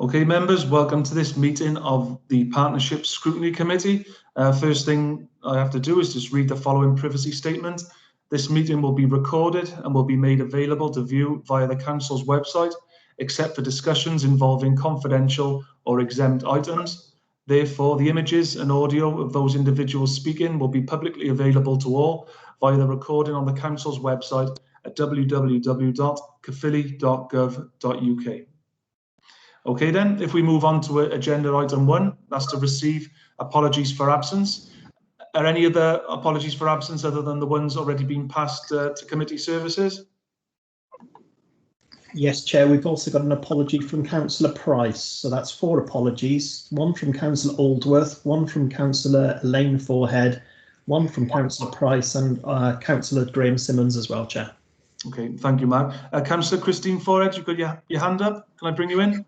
Okay, members, welcome to this meeting of the Partnership Scrutiny Committee. First thing I have to do is just read the following privacy statement. This meeting will be recorded and will be made available to view via the Council's website, except for discussions involving confidential or exempt items. Therefore, the images and audio of those individuals speaking will be publicly available to all via the recording on the Council's website at www.caerphilly.gov.uk. Okay then, if we move on to agenda item 1, that's to receive apologies for absence. Are any other apologies for absence other than the ones already been passed to committee services? Yes, Chair, we've also got an apology from Councillor Price. So that's 4 apologies, one from Councillor Aldworth, one from Councillor Elaine Forehead, one from Councillor Price and Councillor Graham Simmons as well, Chair. Okay, thank you, Mark. Councillor Christine Forehead, you've got your hand up. Can I bring you in?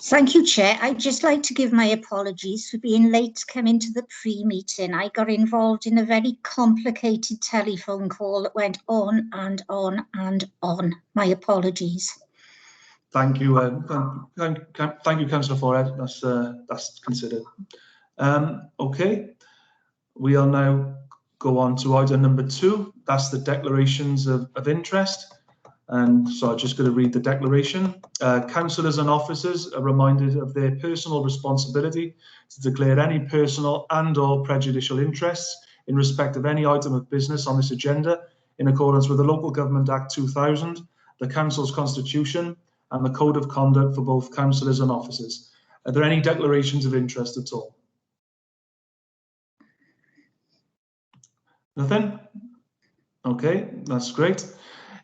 Thank you, Chair. I'd just like to give my apologies for being late to come into the pre-meeting. I got involved in a very complicated telephone call that went on and on and on. My apologies. Thank you. Thank you, Councillor Forehead. That's considered. Okay, we'll now go on to item number 2. That's the declarations of interest. And so I'm just going to read the declaration. Councillors and officers are reminded of their personal responsibility to declare any personal and/or prejudicial interests in respect of any item of business on this agenda in accordance with the Local Government Act 2000, the Council's Constitution, and the Code of Conduct for both councillors and officers. Are there any declarations of interest at all? Nothing? Okay, that's great.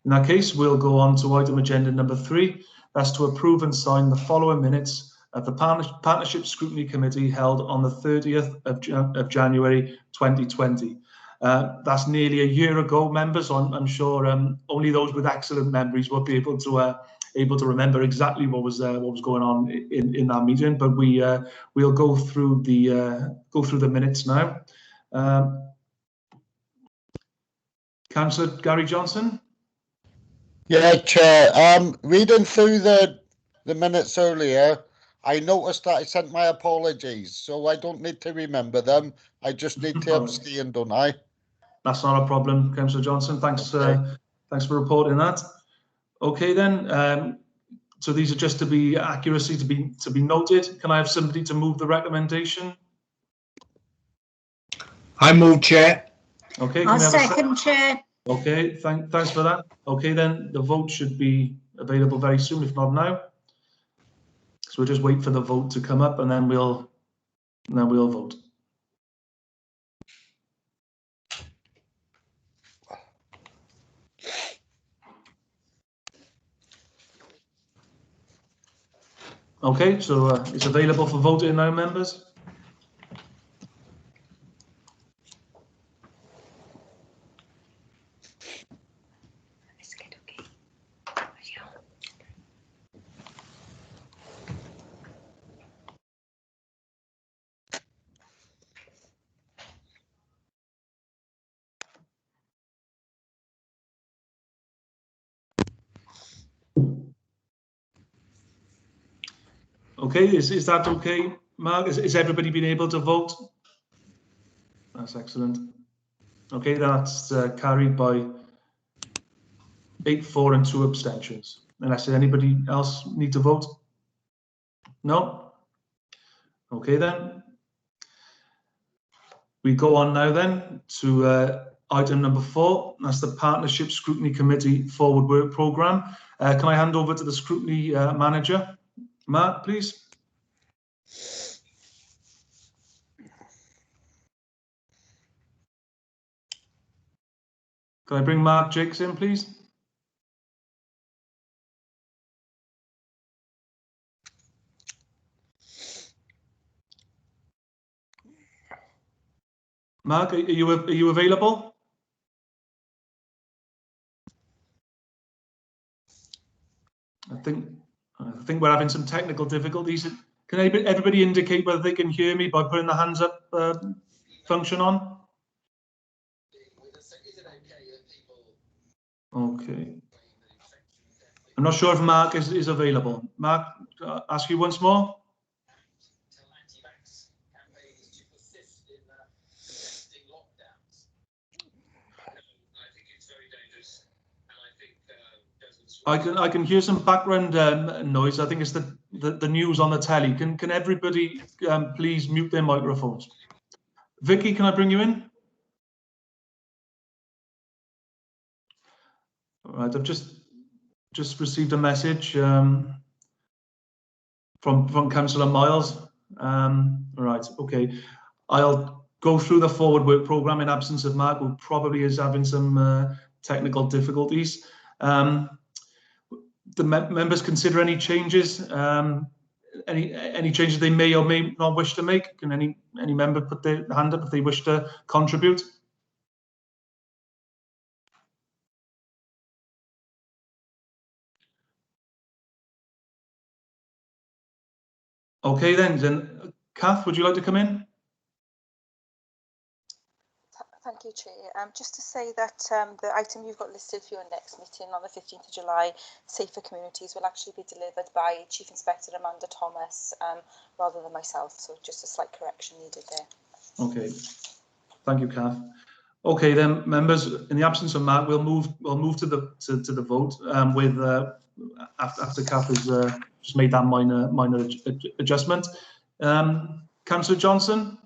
In that case, we'll go on to item agenda number 3. That's to approve and sign the following minutes of the Partnership Scrutiny Committee held on the 30th of January 2020. That's nearly a year ago, members. I'm sure only those with excellent memories will be able to remember exactly what was going on in that meeting. But we'll go through the minutes now. Councillor Gary Johnson. Yeah, Chair. Reading through the minutes earlier, I noticed that I sent my apologies, so I don't need to remember them. I just need to abstain, don't I? That's not a problem, Councillor Johnson. Thanks, okay. Thanks for reporting that. Okay, then. So these are just to be accuracy to be noted. Can I have somebody to move the recommendation? I move, Chair. Okay. I'll second, Chair. Okay, thanks for that. Okay, then the vote should be available very soon, if not now. So we'll just wait for the vote to come up, and then we'll vote. Okay, so it's available for voting now, members. Okay, is that okay, Mark? Is everybody been able to vote? That's excellent. Okay, that's carried by 8, 4 and 2 abstentions. Unless anybody else need to vote? No? Okay then. We go on now then to item number 4. That's the Partnership Scrutiny Committee Forward Work Programme. Can I hand over to the Scrutiny Manager? Mark, please. Can I bring Mark Jakes in, please? Mark, are you available? I think we're having some technical difficulties. Can everybody indicate whether they can hear me by putting the hands up function on? Okay. I'm not sure if Mark is available. Mark, ask you once more. I can hear some background noise. I think it's the news on the telly. Can everybody please mute their microphones? Vicky, can I bring you in? All right, I've just received a message from Councillor Miles. Right, okay. I'll go through the forward work programme in absence of Mark, who probably is having some technical difficulties. The members consider any changes, any changes they may or may not wish to make. Can any member put their hand up if they wish to contribute? Okay, then Kath, would you like to come in? Thank you, Chair. Just to say that the item you've got listed for your next meeting on the 15th of July, Safer Communities, will actually be delivered by Chief Inspector Amanda Thomas rather than myself. So just a slight correction needed there. Okay, thank you, Kath. Okay, then members, in the absence of Mark, we'll move to the vote with after Kath has just made that minor adjustment. Councillor Johnson,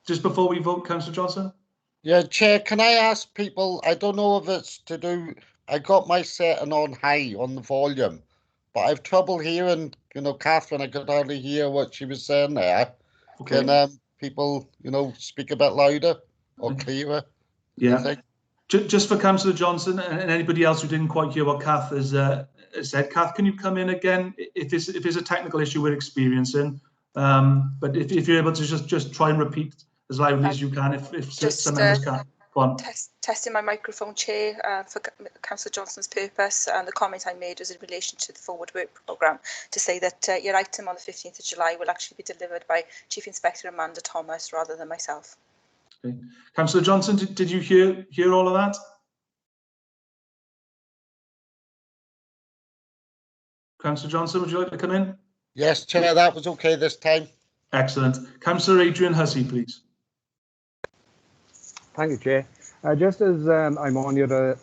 just before we vote, Councillor Johnson. Yeah, Chair, can I ask people, I don't know if it's to do, I got my setting on high on the volume, but I've trouble hearing, Catherine, I could hardly hear what she was saying there. Okay. Can people, speak a bit louder or clearer? Yeah. Just for Councillor Johnson and anybody else who didn't quite hear what Kath has said, Kath, can you come in again if there's a technical issue we're experiencing? But if you're able to just try and repeat as loudly as you can, if some members can't. Go on. Testing my microphone, Chair, for Councillor Johnson's purpose, and the comment I made was in relation to the forward work programme, to say that your item on the 15th of July will actually be delivered by Chief Inspector Amanda Thomas rather than myself. Okay. Councillor Johnson, did you hear all of that? Councillor Johnson, would you like to come in? Yes, Chair, that was okay this time. Excellent. Councillor Adrian Hussey, please. Thank you, Chair. Just as I'm on here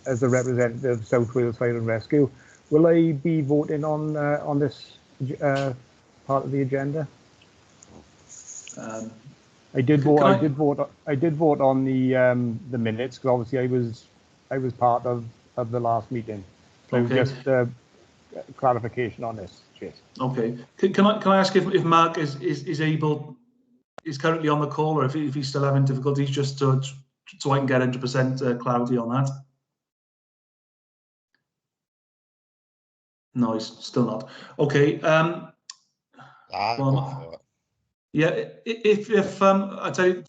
as a representative of South Wales Fire and Rescue, will I be voting on this part of the agenda? I did vote on the minutes because obviously I was part of the last meeting. So okay. Just clarification on this, Chair. Okay. Can I ask if Mark is currently on the call, or if he's still having difficulties, just so I can get 100% clarity on that? No, he's still not. Okay. Yeah, if I tell you,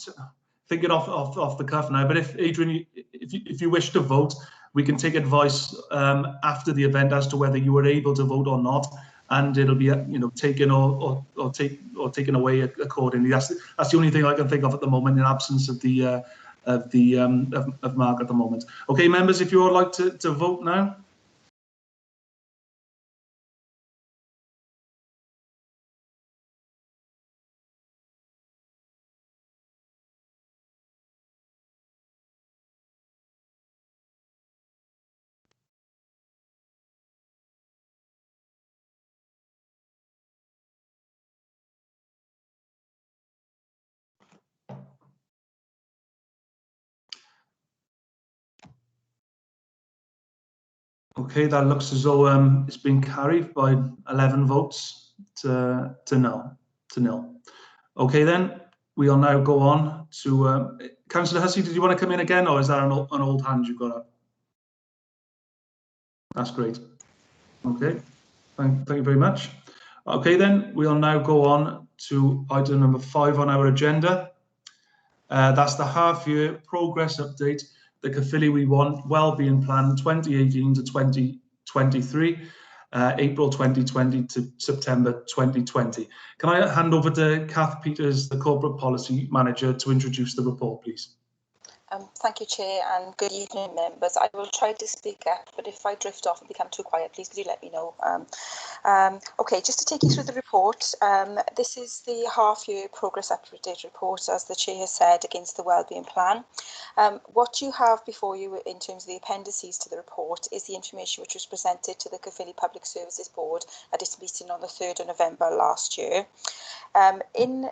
thinking off the cuff now, but if Adrian, if you wish to vote, we can take advice after the event as to whether you were able to vote or not, and it'll be taken or taken away accordingly. That's the only thing I can think of at the moment, in absence of of Mark at the moment. Okay, members, if you would like to vote now. Okay, that looks as though it's been carried by 11 votes to nil. Okay, then we'll now go on to Councillor Hussey. Did you want to come in again, or is that an old hand you've got up? That's great. Okay, thank you very much. Okay, then we'll now go on to item number 5 on our agenda. That's the half-year progress update, the Caerphilly We Want Wellbeing Plan 2018 to 2023. April 2020 to September 2020. Can I hand over to Kath Peters, the Corporate Policy Manager, to introduce the report, please? Thank you, Chair, and good evening, members. I will try to speak up, but if I drift off and become too quiet, please could you let me know. Okay, just to take you through the report, this is the half-year progress update report, as the Chair has said, against the Wellbeing Plan. What you have before you in terms of the appendices to the report is the information which was presented to the Caerphilly Public Services Board at its meeting on the 3rd of November last year. In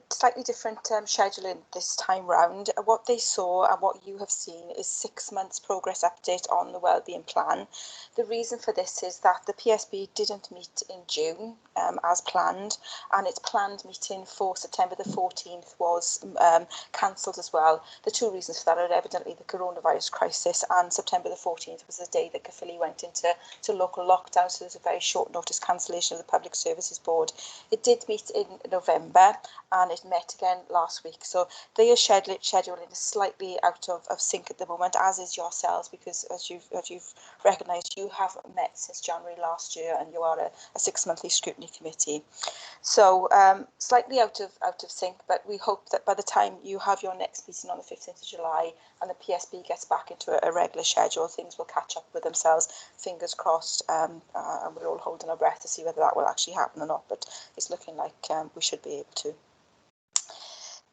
slightly different scheduling this time round, what they saw and what you have seen is 6 months progress update on the Wellbeing Plan. The reason for this is that the PSB didn't meet in June as planned, and its planned meeting for September the 14th was cancelled as well. The two reasons for that are evidently the coronavirus crisis, and September the 14th was the day that Caerphilly went into local lockdown, so there's a very short notice cancellation of the Public Services Board. It did meet in November, and it met again last week, so they are scheduling slightly out of sync at the moment, as is yourselves, because as you've recognised, you haven't met since January last year, and you are a 6-monthly scrutiny committee. So slightly out of sync, but we hope that by the time you have your next meeting on the 15th of July and the PSB gets back into a regular schedule, things will catch up with themselves, fingers crossed, and we're all holding our breath to see whether that will actually happen or not, but it's looking like we should be able to.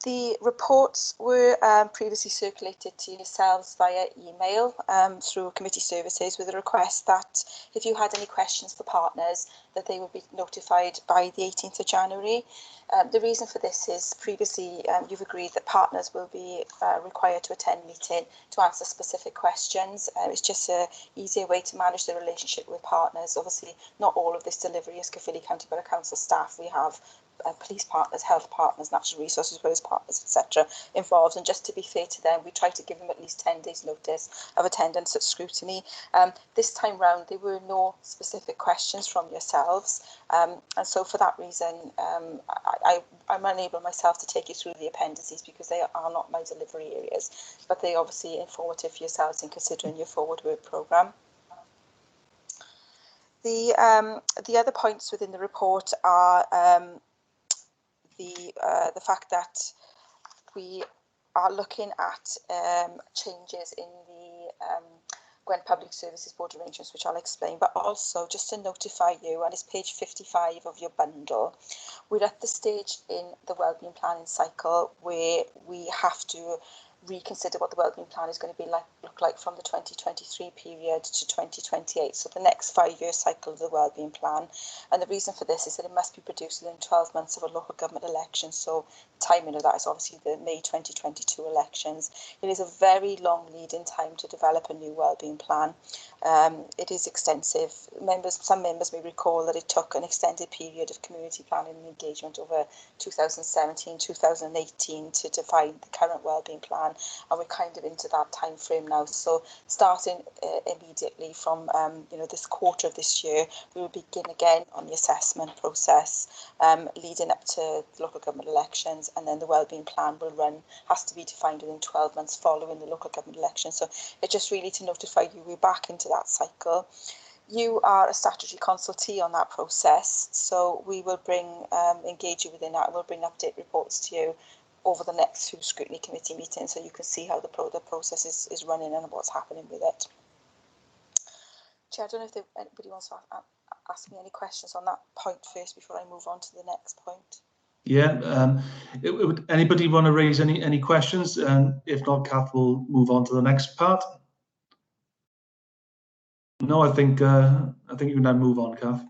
The reports were previously circulated to yourselves via email through committee services, with a request that if you had any questions for partners, that they would be notified by the 18th of January. The reason for this is previously you've agreed that partners will be required to attend meeting to answer specific questions. It's just an easier way to manage the relationship with partners. Obviously, not all of this delivery is Caerphilly County Borough Council staff. We have police partners, health partners, natural resources partners, etc. involved, and just to be fair to them, we try to give them at least 10 days notice of attendance at scrutiny. This time round there were no specific questions from yourselves, and so for that reason I'm unable myself to take you through the appendices because they are not my delivery areas, but they are obviously informative for yourselves in considering your forward work programme. The other points within the report are the fact that we are looking at changes in the Gwent Public Services Board arrangements, which I'll explain, but also just to notify you, and it's page 55 of your bundle, we're at the stage in the wellbeing planning cycle where we have to reconsider what the wellbeing plan is going to look like from the 2023 period to 2028, so the next 5-year cycle of the wellbeing plan. And the reason for this is that it must be produced within 12 months of a local government election, so timing of that is obviously the May 2022 elections. It is a very long lead in time to develop a new wellbeing plan. It is extensive. Some members may recall that it took an extended period of community planning and engagement over 2017-2018 to define the current wellbeing plan, and we're kind of into that time frame now. So starting immediately from this quarter of this year, we will begin again on the assessment process leading up to the local government elections, and then the wellbeing plan has to be defined within 12 months following the local government election. So it's just really to notify you we're back into that cycle. You are a statutory consultee on that process, so we will engage you within that, and we'll bring update reports to you over the next few scrutiny committee meetings, so you can see how the process is running and what's happening with it. Chair, I don't know if anybody wants to ask me any questions on that point first before I move on to the next point. Yeah, would anybody want to raise any questions? And if not, Kath will move on to the next part. No, I think you can now move on, Kath.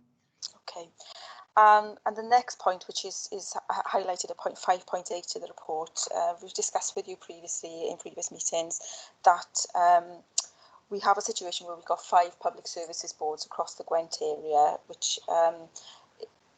Okay. And the next point, which is highlighted at point 5.8 of the report, we've discussed with you previously in previous meetings that we have a situation where we've got 5 public services boards across the Gwent area, which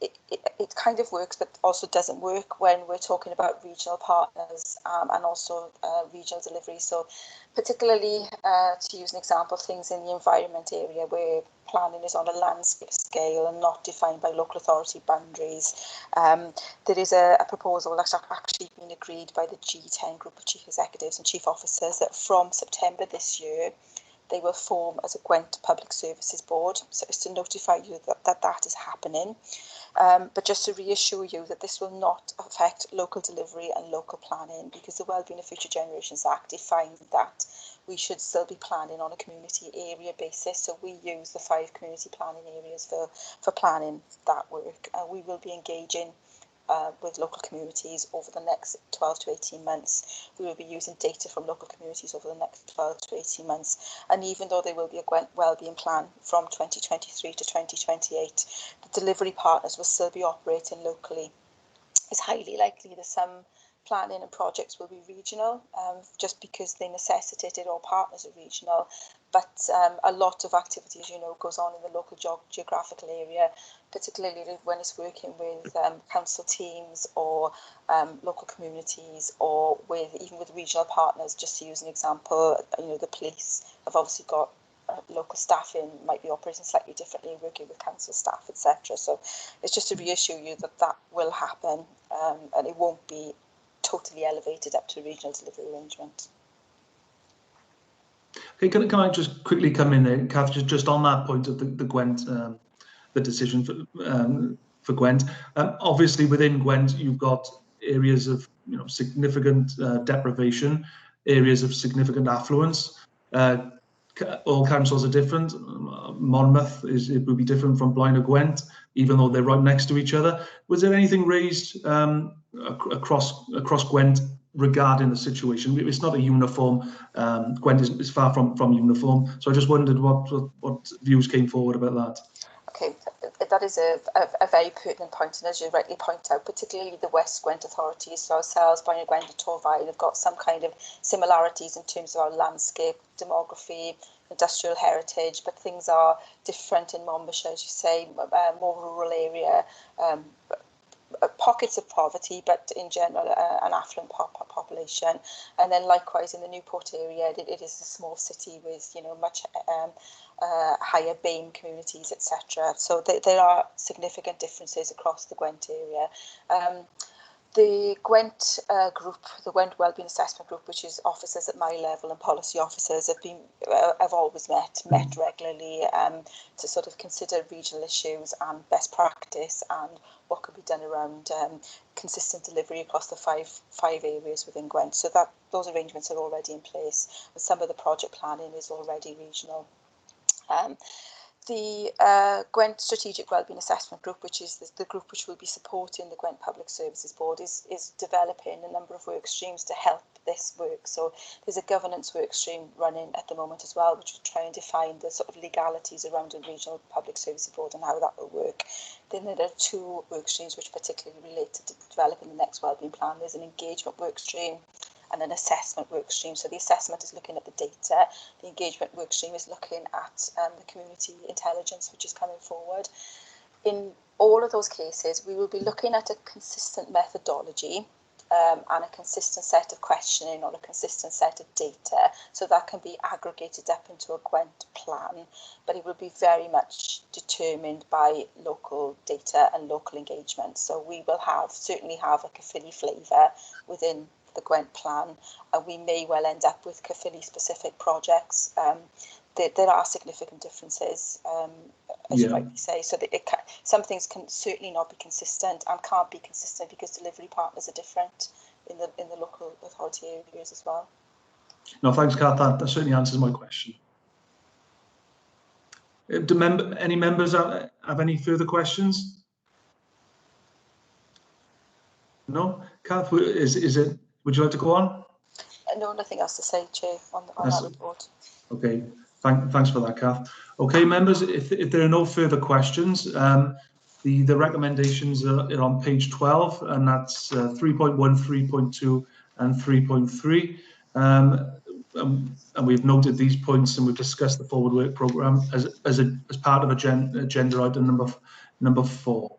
it kind of works but also doesn't work when we're talking about regional partners and also regional delivery. So particularly to use an example, things in the environment area where planning is on a landscape scale and not defined by local authority boundaries. There is a proposal that's actually been agreed by the G10 group of chief executives and chief officers that from September this year, they will form as a Gwent Public Services Board. So it's to notify you that that is happening. But just to reassure you that this will not affect local delivery and local planning, because the Wellbeing of Future Generations Act defines that we should still be planning on a community area basis. So we use the 5 community planning areas for planning that work. We will be engaging with local communities over the next 12 to 18 months. We will be using data from local communities over the next 12 to 18 months. And even though there will be a wellbeing plan from 2023 to 2028, the delivery partners will still be operating locally. It's highly likely that some planning and projects will be regional, just because they necessitate it, or partners are regional. But a lot of activity, as you know, goes on in the local geographical area, particularly when it's working with council teams or local communities, or even with regional partners. Just to use an example, you know, the police have obviously got local staffing, might be operating slightly differently, working with council staff, etc. So it's just to reassure you that that will happen, and it won't be totally elevated up to a regional delivery arrangement. Okay, can I just quickly come in there, Kath, just on that point of the Gwent, the decision for Gwent. Obviously, within Gwent, you've got areas of significant deprivation, areas of significant affluence. All councils are different. Monmouth it would be different from Blaenau Gwent, even though they're right next to each other. Was there anything raised across Gwent regarding the situation? It's not a uniform. Gwent is far from uniform. So I just wondered what views came forward about that. Okay, that is a very pertinent point, and as you rightly point out, particularly the West Gwent authorities, so ourselves, Blaenau Gwent and Torfaen, have got some kind of similarities in terms of our landscape, demography, industrial heritage, but things are different in Monmouthshire, as you say, more rural area, pockets of poverty, but in general an affluent population. And then likewise in the Newport area, it is a small city with much higher BAME communities, etc. So there are significant differences across the Gwent area. The Gwent group, the Gwent Wellbeing Assessment Group, which is officers at my level and policy officers, have always met regularly to sort of consider regional issues and best practice and what could be done around consistent delivery across the five areas within Gwent. So that those arrangements are already in place, and some of the project planning is already regional. The Gwent Strategic Wellbeing Assessment Group, which is the group which will be supporting the Gwent Public Services Board, is developing a number of work streams to help this work. So there's a governance work stream running at the moment as well, which will try and define the sort of legalities around a regional public services board and how that will work. Then there are two work streams which particularly relate to developing the next wellbeing plan. There's an engagement work stream and an assessment work stream. So the assessment is looking at the data, the engagement work stream is looking at the community intelligence which is coming forward. In all of those cases, we will be looking at a consistent methodology and a consistent set of questioning or a consistent set of data, so that can be aggregated up into a Gwent plan, but it will be very much determined by local data and local engagement. So we will certainly have a Caerphilly flavour within the Gwent plan, and we may well end up with Caerphilly specific projects. There are significant differences, as you rightly say. So some things can certainly not be consistent and can't be consistent because delivery partners are different in the local authority areas as well. No, thanks, Kath. That certainly answers my question. Do any members have any further questions? No, Kath, is it? Would you like to go on? No, nothing else to say, Chair, on that report. Okay, thanks for that, Kath. Okay, members, if there are no further questions, the recommendations are on page 12, and that's 3.1, 3.2, and 3.3. And we've noted these points, and we've discussed the forward work programme as part of agenda item number 4.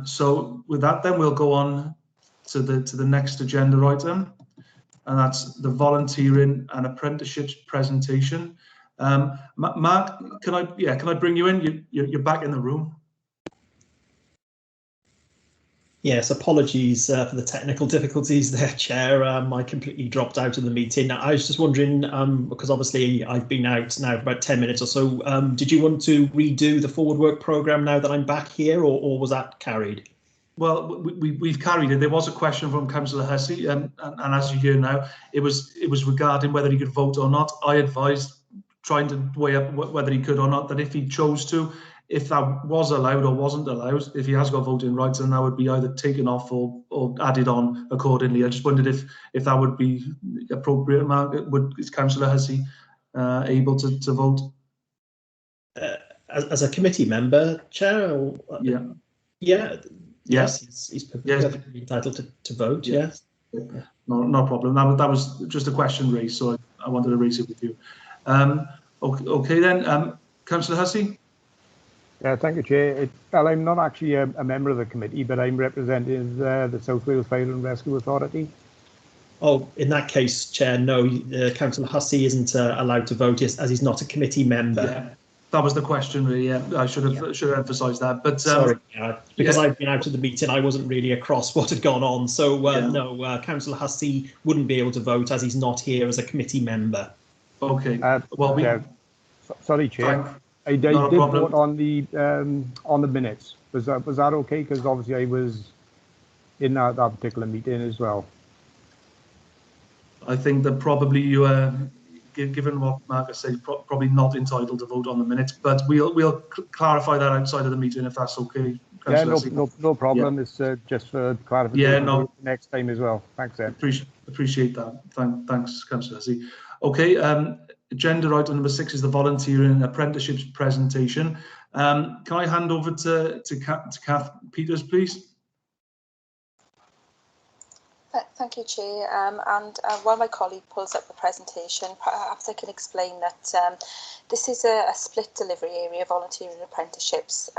So with that, then we'll go on to the next agenda item, and that's the volunteering and apprenticeships presentation. Mark, can I bring you in? You're back in the room. Yes, apologies for the technical difficulties there, Chair. I completely dropped out of the meeting. I was just wondering, because obviously I've been out now for about 10 minutes or so, did you want to redo the forward work programme now that I'm back here, or was that carried? Well, we've carried it. There was a question from Councillor Hussey, and as you hear now, it was regarding whether he could vote or not. I advised, trying to weigh up whether he could or not, that if he chose to, if that was allowed or wasn't allowed, if he has got voting rights, then that would be either taken off or added on accordingly. I just wondered if that would be appropriate. Mark, is Councillor Hussey able to vote? As a committee member, Chair? Or, yeah. Yes, he's perfectly entitled to vote, yes. No problem. That was just a question raised, so I wanted to raise it with you. Okay then, Councillor Hussey? Thank you, Chair. Well, I'm not actually a member of the committee, but I'm representing the South Wales Fire and Rescue Authority. Oh, in that case, Chair, no, Councillor Hussey isn't allowed to vote as he's not a committee member. Yeah, that was the question, really. Yeah, I should have emphasised that. But sorry, because I've been out of the meeting, I wasn't really across what had gone on. So no, Councillor Hussey wouldn't be able to vote as he's not here as a committee member. Okay. Sorry, Chair. I did vote on the minutes. Was that okay? Because obviously I was in that particular meeting as well. I think that probably you, given what Marcus said, probably not entitled to vote on the minutes. But we'll clarify that outside of the meeting if that's okay. Yeah, no problem. Yeah. It's just for clarification next time as well. Thanks, Ed. Appreciate that. Thanks, Councillor Hussey. Okay. Agenda item number 6 is the volunteering apprenticeships presentation. Can I hand over to Kath Peters, please? Thank you, Chair. And while my colleague pulls up the presentation, perhaps I can explain that this is a split delivery area, volunteering apprenticeships.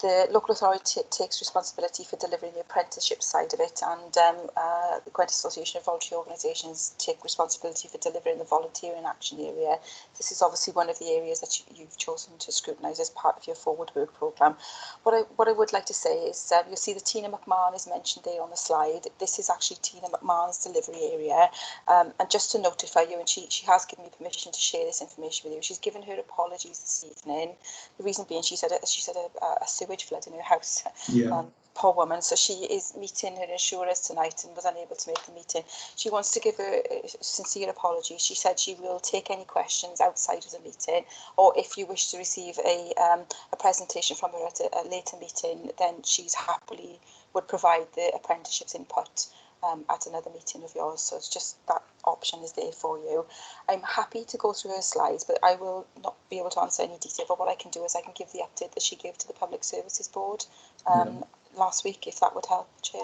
The local authority takes responsibility for delivering the apprenticeship side of it, and the Gwent Association of Voluntary Organisations take responsibility for delivering the volunteering action area. This is obviously one of the areas that you've chosen to scrutinise as part of your forward work programme. What I would like to say is you'll see that Tina McMahon is mentioned there on the slide. This is actually Tina McMahon's delivery area, and just to notify you, and she has given me permission to share this information with you. She's given her apologies this evening. The reason being, she said a sewage flood in her house. Yeah. Poor woman. So she is meeting her insurers tonight and was unable to make the meeting. She wants to give her sincere apologies. She said she will take any questions outside of the meeting, or if you wish to receive a presentation from her at a later meeting, then she's happily would provide the apprenticeships input at another meeting of yours. So it's just that option is there for you. I'm happy to go through her slides, but I will not be able to answer any detail. But what I can do is I can give the update that she gave to the Public Services Board last week, if that would help, Chair.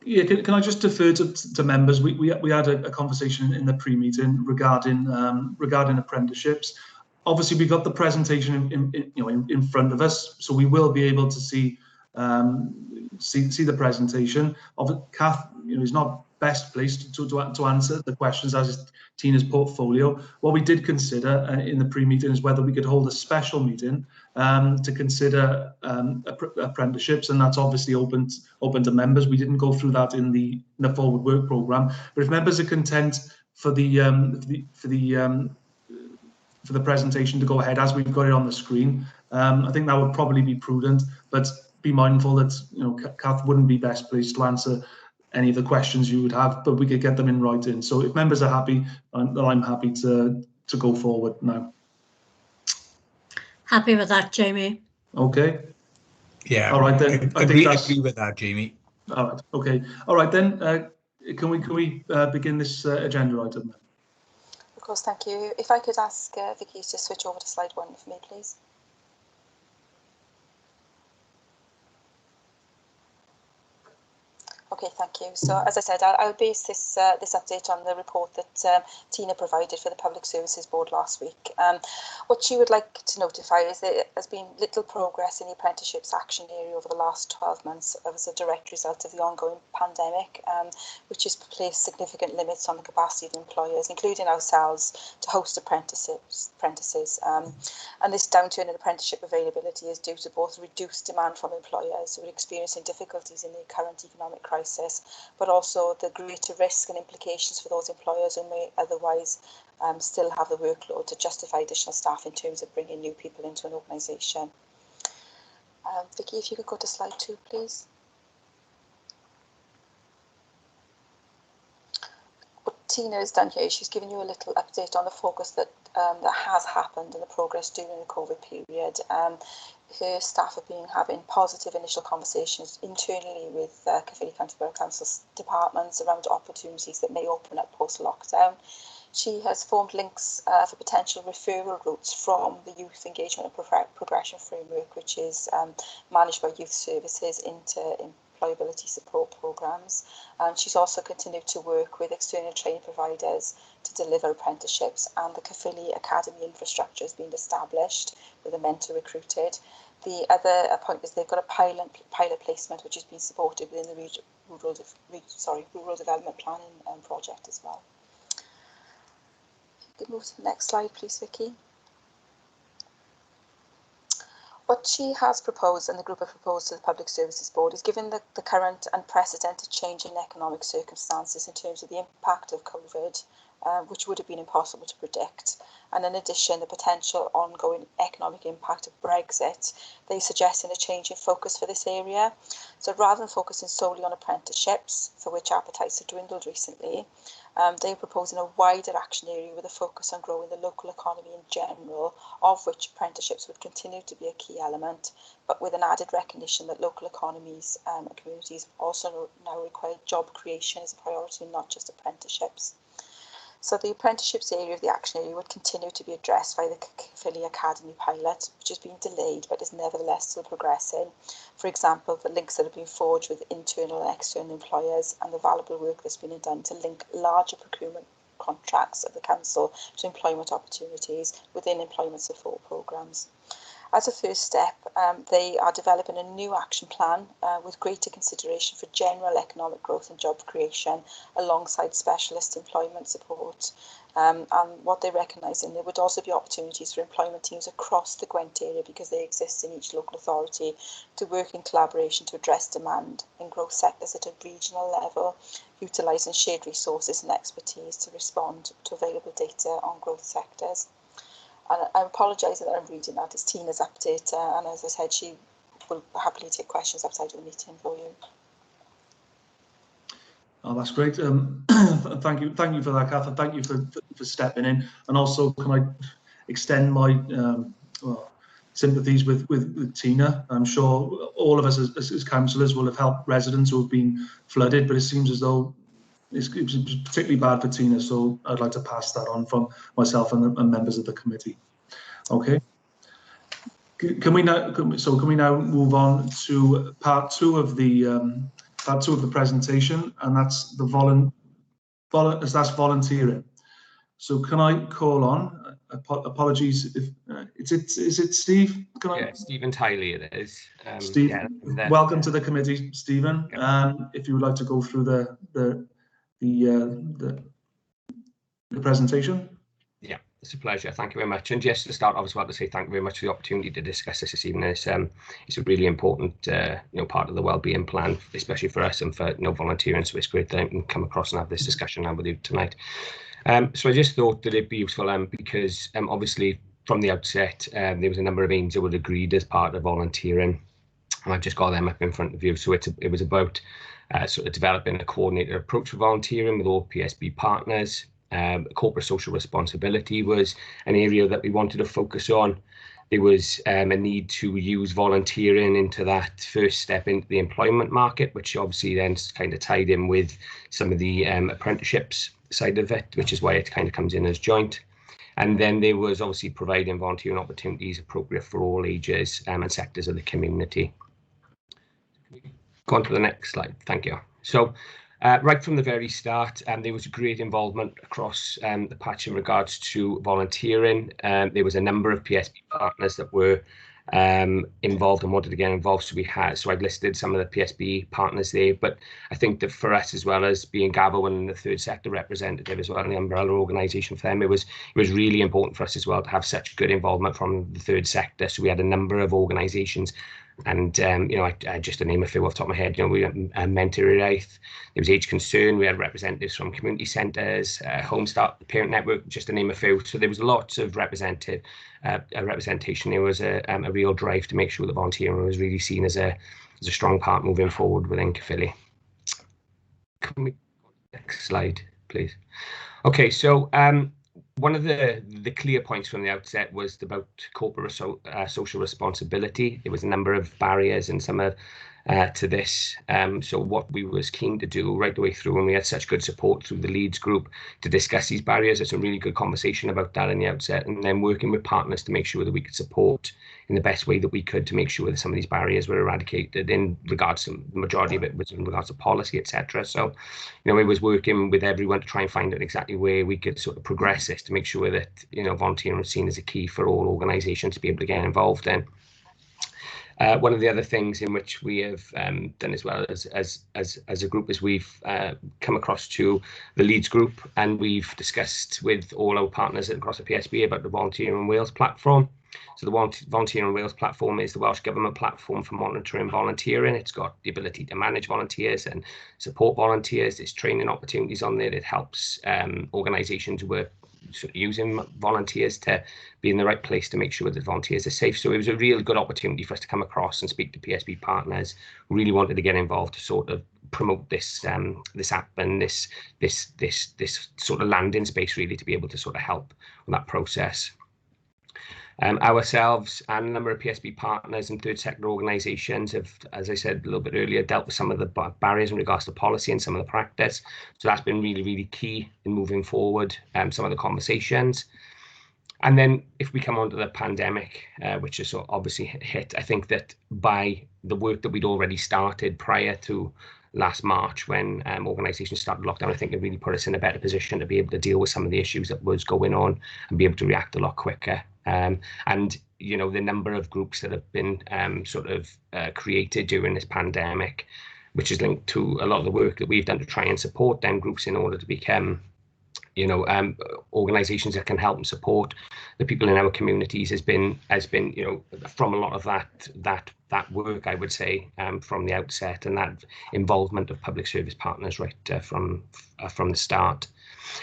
Yeah, can I just defer to members? We had a conversation in the pre-meeting regarding apprenticeships. Obviously, we've got the presentation in front of us, so we will be able to see the presentation. Kath, is not best placed to answer the questions as is Tina's portfolio. What we did consider in the pre-meeting is whether we could hold a special meeting to consider apprenticeships, and that's obviously open to members. We didn't go through that in the forward work programme, but if members are content for the presentation to go ahead as we've got it on the screen, I think that would probably be prudent, but be mindful that Kath wouldn't be best placed to answer any of the questions you would have, but we could get them in writing. So if members are happy, I'm happy to go forward now. Happy with that, Jamie. Okay. Yeah. All right then. I agree with that, Jamie. All right. Okay. All right then. Can we begin this agenda item? Of course. Thank you. If I could ask Vicky to switch over to slide 1 for me, please. Okay, thank you. So, as I said, I'll base this this update on the report that Tina provided for the Public Services Board last week. What she would like to notify is that there has been little progress in the Apprenticeships action area over the last 12 months as a direct result of the ongoing pandemic, which has placed significant limits on the capacity of employers, including ourselves, to host apprentices. And this downturn in apprenticeship availability is due to both reduced demand from employers who are experiencing difficulties in the current economic crisis, but also the greater risk and implications for those employers who may otherwise still have the workload to justify additional staff in terms of bringing new people into an organisation. Vicky, if you could go to slide 2, please. What Tina has done here, she's given you a little update on the focus that that has happened and the progress during the COVID period. Her staff have been having positive initial conversations internally with Caerphilly County Borough Council's departments around opportunities that may open up post-lockdown. She has formed links for potential referral routes from the Youth Engagement and Progression Framework, which is managed by Youth Services, into employability support programmes. And she's also continued to work with external training providers to deliver apprenticeships, and the Caerphilly Academy infrastructure has been established with a mentor recruited. The other point is they've got a pilot placement which has been supported within the Rural Development Planning project as well. You can move to the next slide, please, Vicky. What she has proposed and the group have proposed to the Public Services Board is, given the current unprecedented change in economic circumstances in terms of the impact of COVID, which would have been impossible to predict, and in addition the potential ongoing economic impact of Brexit, they suggested a change in focus for this area. So rather than focusing solely on apprenticeships, for which appetites have dwindled recently, they are proposing a wider action area with a focus on growing the local economy in general, of which apprenticeships would continue to be a key element, but with an added recognition that local economies and communities also now require job creation as a priority, not just apprenticeships. So the apprenticeships area of the action area would continue to be addressed by the Caerphilly Academy pilot, which has been delayed but is nevertheless still progressing. For example, the links that have been forged with internal and external employers, and the valuable work that's been done to link larger procurement contracts of the council to employment opportunities within employment support programmes. As a first step, they are developing a new action plan with greater consideration for general economic growth and job creation alongside specialist employment support. And what they recognise, and there would also be opportunities for employment teams across the Gwent area, because they exist in each local authority, to work in collaboration to address demand in growth sectors at a regional level, utilising shared resources and expertise to respond to available data on growth sectors. And I apologise that I'm reading that. It's Tina's update, and as I said, she will happily take questions outside of the meeting for you. Oh, that's great. Thank you for that, Kath, and thank you for stepping in. And also, can I extend my sympathies with Tina? I'm sure all of us as councillors will have helped residents who have been flooded, but it seems as though it was particularly bad for Tina, so I'd like to pass that on from myself and members of the committee. Okay. Can we now move on to part two of the presentation, and that's the volunteering. So can I call on? Apologies if is it Steve? Yeah, Stephen Tyler it is. Steve, yeah, welcome to the committee, Stephen. If you would like to go through the presentation. Yeah, it's a pleasure. Thank you very much. And just to start, I was about to say thank you very much for the opportunity to discuss this evening. It's a really important part of the wellbeing plan, especially for us and for volunteering. So it's great that I can come across and have this discussion now with you tonight. So I just thought that it'd be useful because obviously from the outset there was a number of aims that were agreed as part of volunteering, and I've just got them up in front of you. So it was about sort of developing a coordinated approach for volunteering with all PSB partners. Corporate social responsibility was an area that we wanted to focus on. There was a need to use volunteering into that first step into the employment market, which obviously then kind of tied in with some of the apprenticeships side of it, which is why it kind of comes in as joint. And then there was obviously providing volunteering opportunities appropriate for all ages and sectors of the community. Go on to the next slide. Thank you. So right from the very start, there was great involvement across the patch in regards to volunteering. There was a number of PSP partners that were involved and wanted to get involved. So I've listed some of the PSP partners there, but I think that for us, as well as being Gavo and the third sector representative as well, and the umbrella organisation for them, it was really important for us as well to have such good involvement from the third sector. So we had a number of organisations, and you know, I just to name a few off the top of my head, you know, we had Mentor Wraith, there was Age Concern, we had representatives from community centres, Home Start, the Parent Network, just to name a few. So there was lots of representation. There was a real drive to make sure that volunteering was really seen as a strong part moving forward within Caerphilly. Can we next slide, please? Okay, so one of the clear points from the outset was about corporate social responsibility. There was a number of barriers and some to this. So what we was keen to do right the way through, and we had such good support through the Leeds group to discuss these barriers. It's a really good conversation about that in the outset, and then working with partners to make sure that we could support in the best way that we could to make sure that some of these barriers were eradicated. In regards to the majority of it was in regards to policy, etc. So, you know, it was working with everyone to try and find out exactly where we could sort of progress this to make sure that, you know, volunteering was seen as a key for all organisations to be able to get involved in. One of the other things in which we have done as well as a group is we've come across to the Leeds group, and we've discussed with all our partners across the PSB about the Volunteering in Wales platform. So the Volunteering in Wales platform is the Welsh Government platform for monitoring volunteering. It's got the ability to manage volunteers and support volunteers. There's training opportunities on there. It helps organisations work sort of using volunteers to be in the right place to make sure that volunteers are safe. So it was a really good opportunity for us to come across and speak to PSB partners who really wanted to get involved to sort of promote this this app and this sort of landing space, really, to be able to sort of help on that process. Ourselves and a number of PSB partners and third sector organisations have, as I said a little bit earlier, dealt with some of the barriers in regards to policy and some of the practice. So that's been really, really key in moving forward some of the conversations. And then if we come on to the pandemic, which is obviously hit, I think that by the work that we'd already started prior to last March, when organisations started lockdown, I think it really put us in a better position to be able to deal with some of the issues that was going on and be able to react a lot quicker. And, you know, the number of groups that have been sort of created during this pandemic, which is linked to a lot of the work that we've done to try and support them groups in order to become, you know, organisations that can help and support the people in our communities has been, you know, from a lot of that work, I would say, from the outset, and that involvement of public service partners right from the start.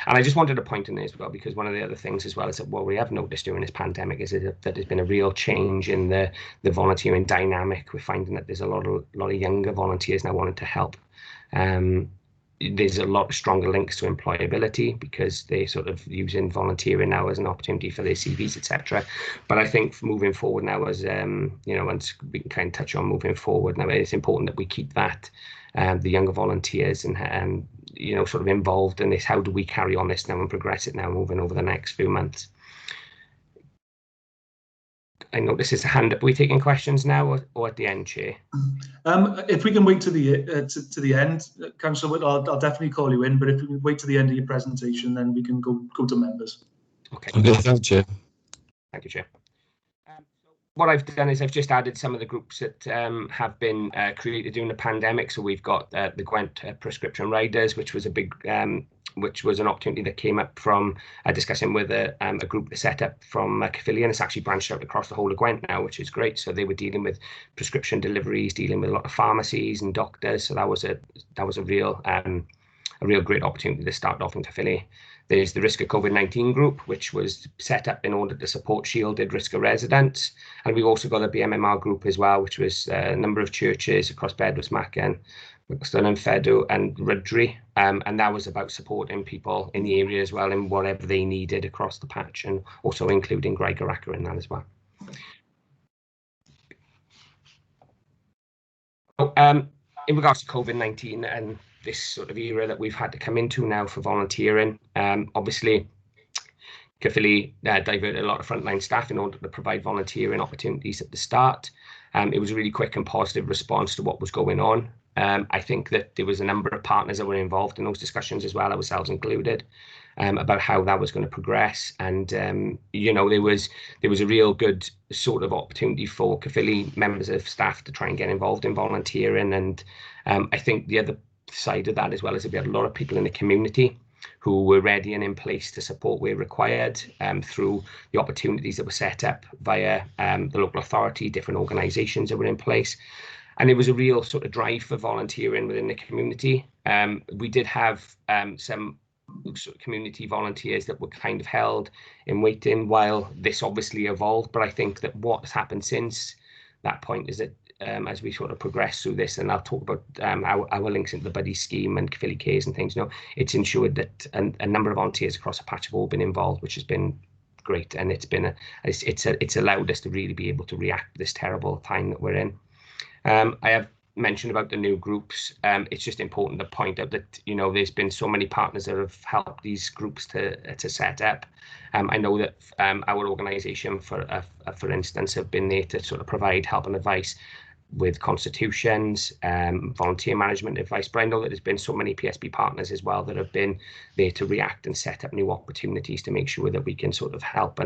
And I just wanted to point in there as well, because one of the other things as well is that what we have noticed during this pandemic is that there's been a real change in the volunteering dynamic. We're finding that there's a lot of younger volunteers now wanting to help. There's a lot stronger links to employability because they're sort of using volunteering now as an opportunity for their CVs, etc. But I think moving forward now, as you know, and we can kind of touch on moving forward now, it's important that we keep that the younger volunteers and you know, sort of involved in this. How do we carry on this now and progress it now, moving over the next few months? I know this is a hand up. Are we taking questions now or at the end, Chair? If we can wait to the end, Councillor, I'll definitely call you in. But if we can wait to the end of your presentation, then we can go to members. Okay. Okay, thank you, Chair. Thank you, Chair. What I've done is I've just added some of the groups that have been created during the pandemic. So we've got the Gwent Prescription Riders, which was a big, which was an opportunity that came up from discussing with a group that set up from Caerphilly, and it's actually branched out across the whole of Gwent now, which is great. So they were dealing with prescription deliveries, dealing with a lot of pharmacies and doctors. So that was a real great opportunity to start off in Caerphilly. There's the Risk of COVID-19 group, which was set up in order to support shielded risk of residents. And we've also got a BMMR group as well, which was a number of churches across Bedwars-Machen, Wixton and Feddw and Rydri. And that was about supporting people in the area as well in whatever they needed across the patch, and also including Graegarachar in that as well. In regards to COVID-19 and this sort of era that we've had to come into now for volunteering, obviously Caerphilly diverted a lot of frontline staff in order to provide volunteering opportunities at the start. It was a really quick and positive response to what was going on. I think that there was a number of partners that were involved in those discussions as well, ourselves included, about how that was going to progress. And you know, there was a real good sort of opportunity for Caerphilly members of staff to try and get involved in volunteering. And I think the other side of that as well is that we had a lot of people in the community who were ready and in place to support where required, through the opportunities that were set up via the local authority, different organisations that were in place. And it was a real sort of drive for volunteering within the community. We did have some sort of community volunteers that were kind of held in waiting while this obviously evolved. But I think that what has happened since that point is that as we sort of progress through this, and I'll talk about our links into the buddy scheme and Caerphilly Cays and things, you know, it's ensured that a number of volunteers across the patch have all been involved, which has been great. And it's allowed us to really be able to react to this terrible time that we're in. I have mentioned about the new groups. It's just important to point out that, you know, there's been so many partners that have helped these groups to set up. I know that our organisation, for instance, have been there to sort of provide help and advice with constitutions, volunteer management advice, but I know that there's been so many PSB partners as well that have been there to react and set up new opportunities to make sure that we can sort of help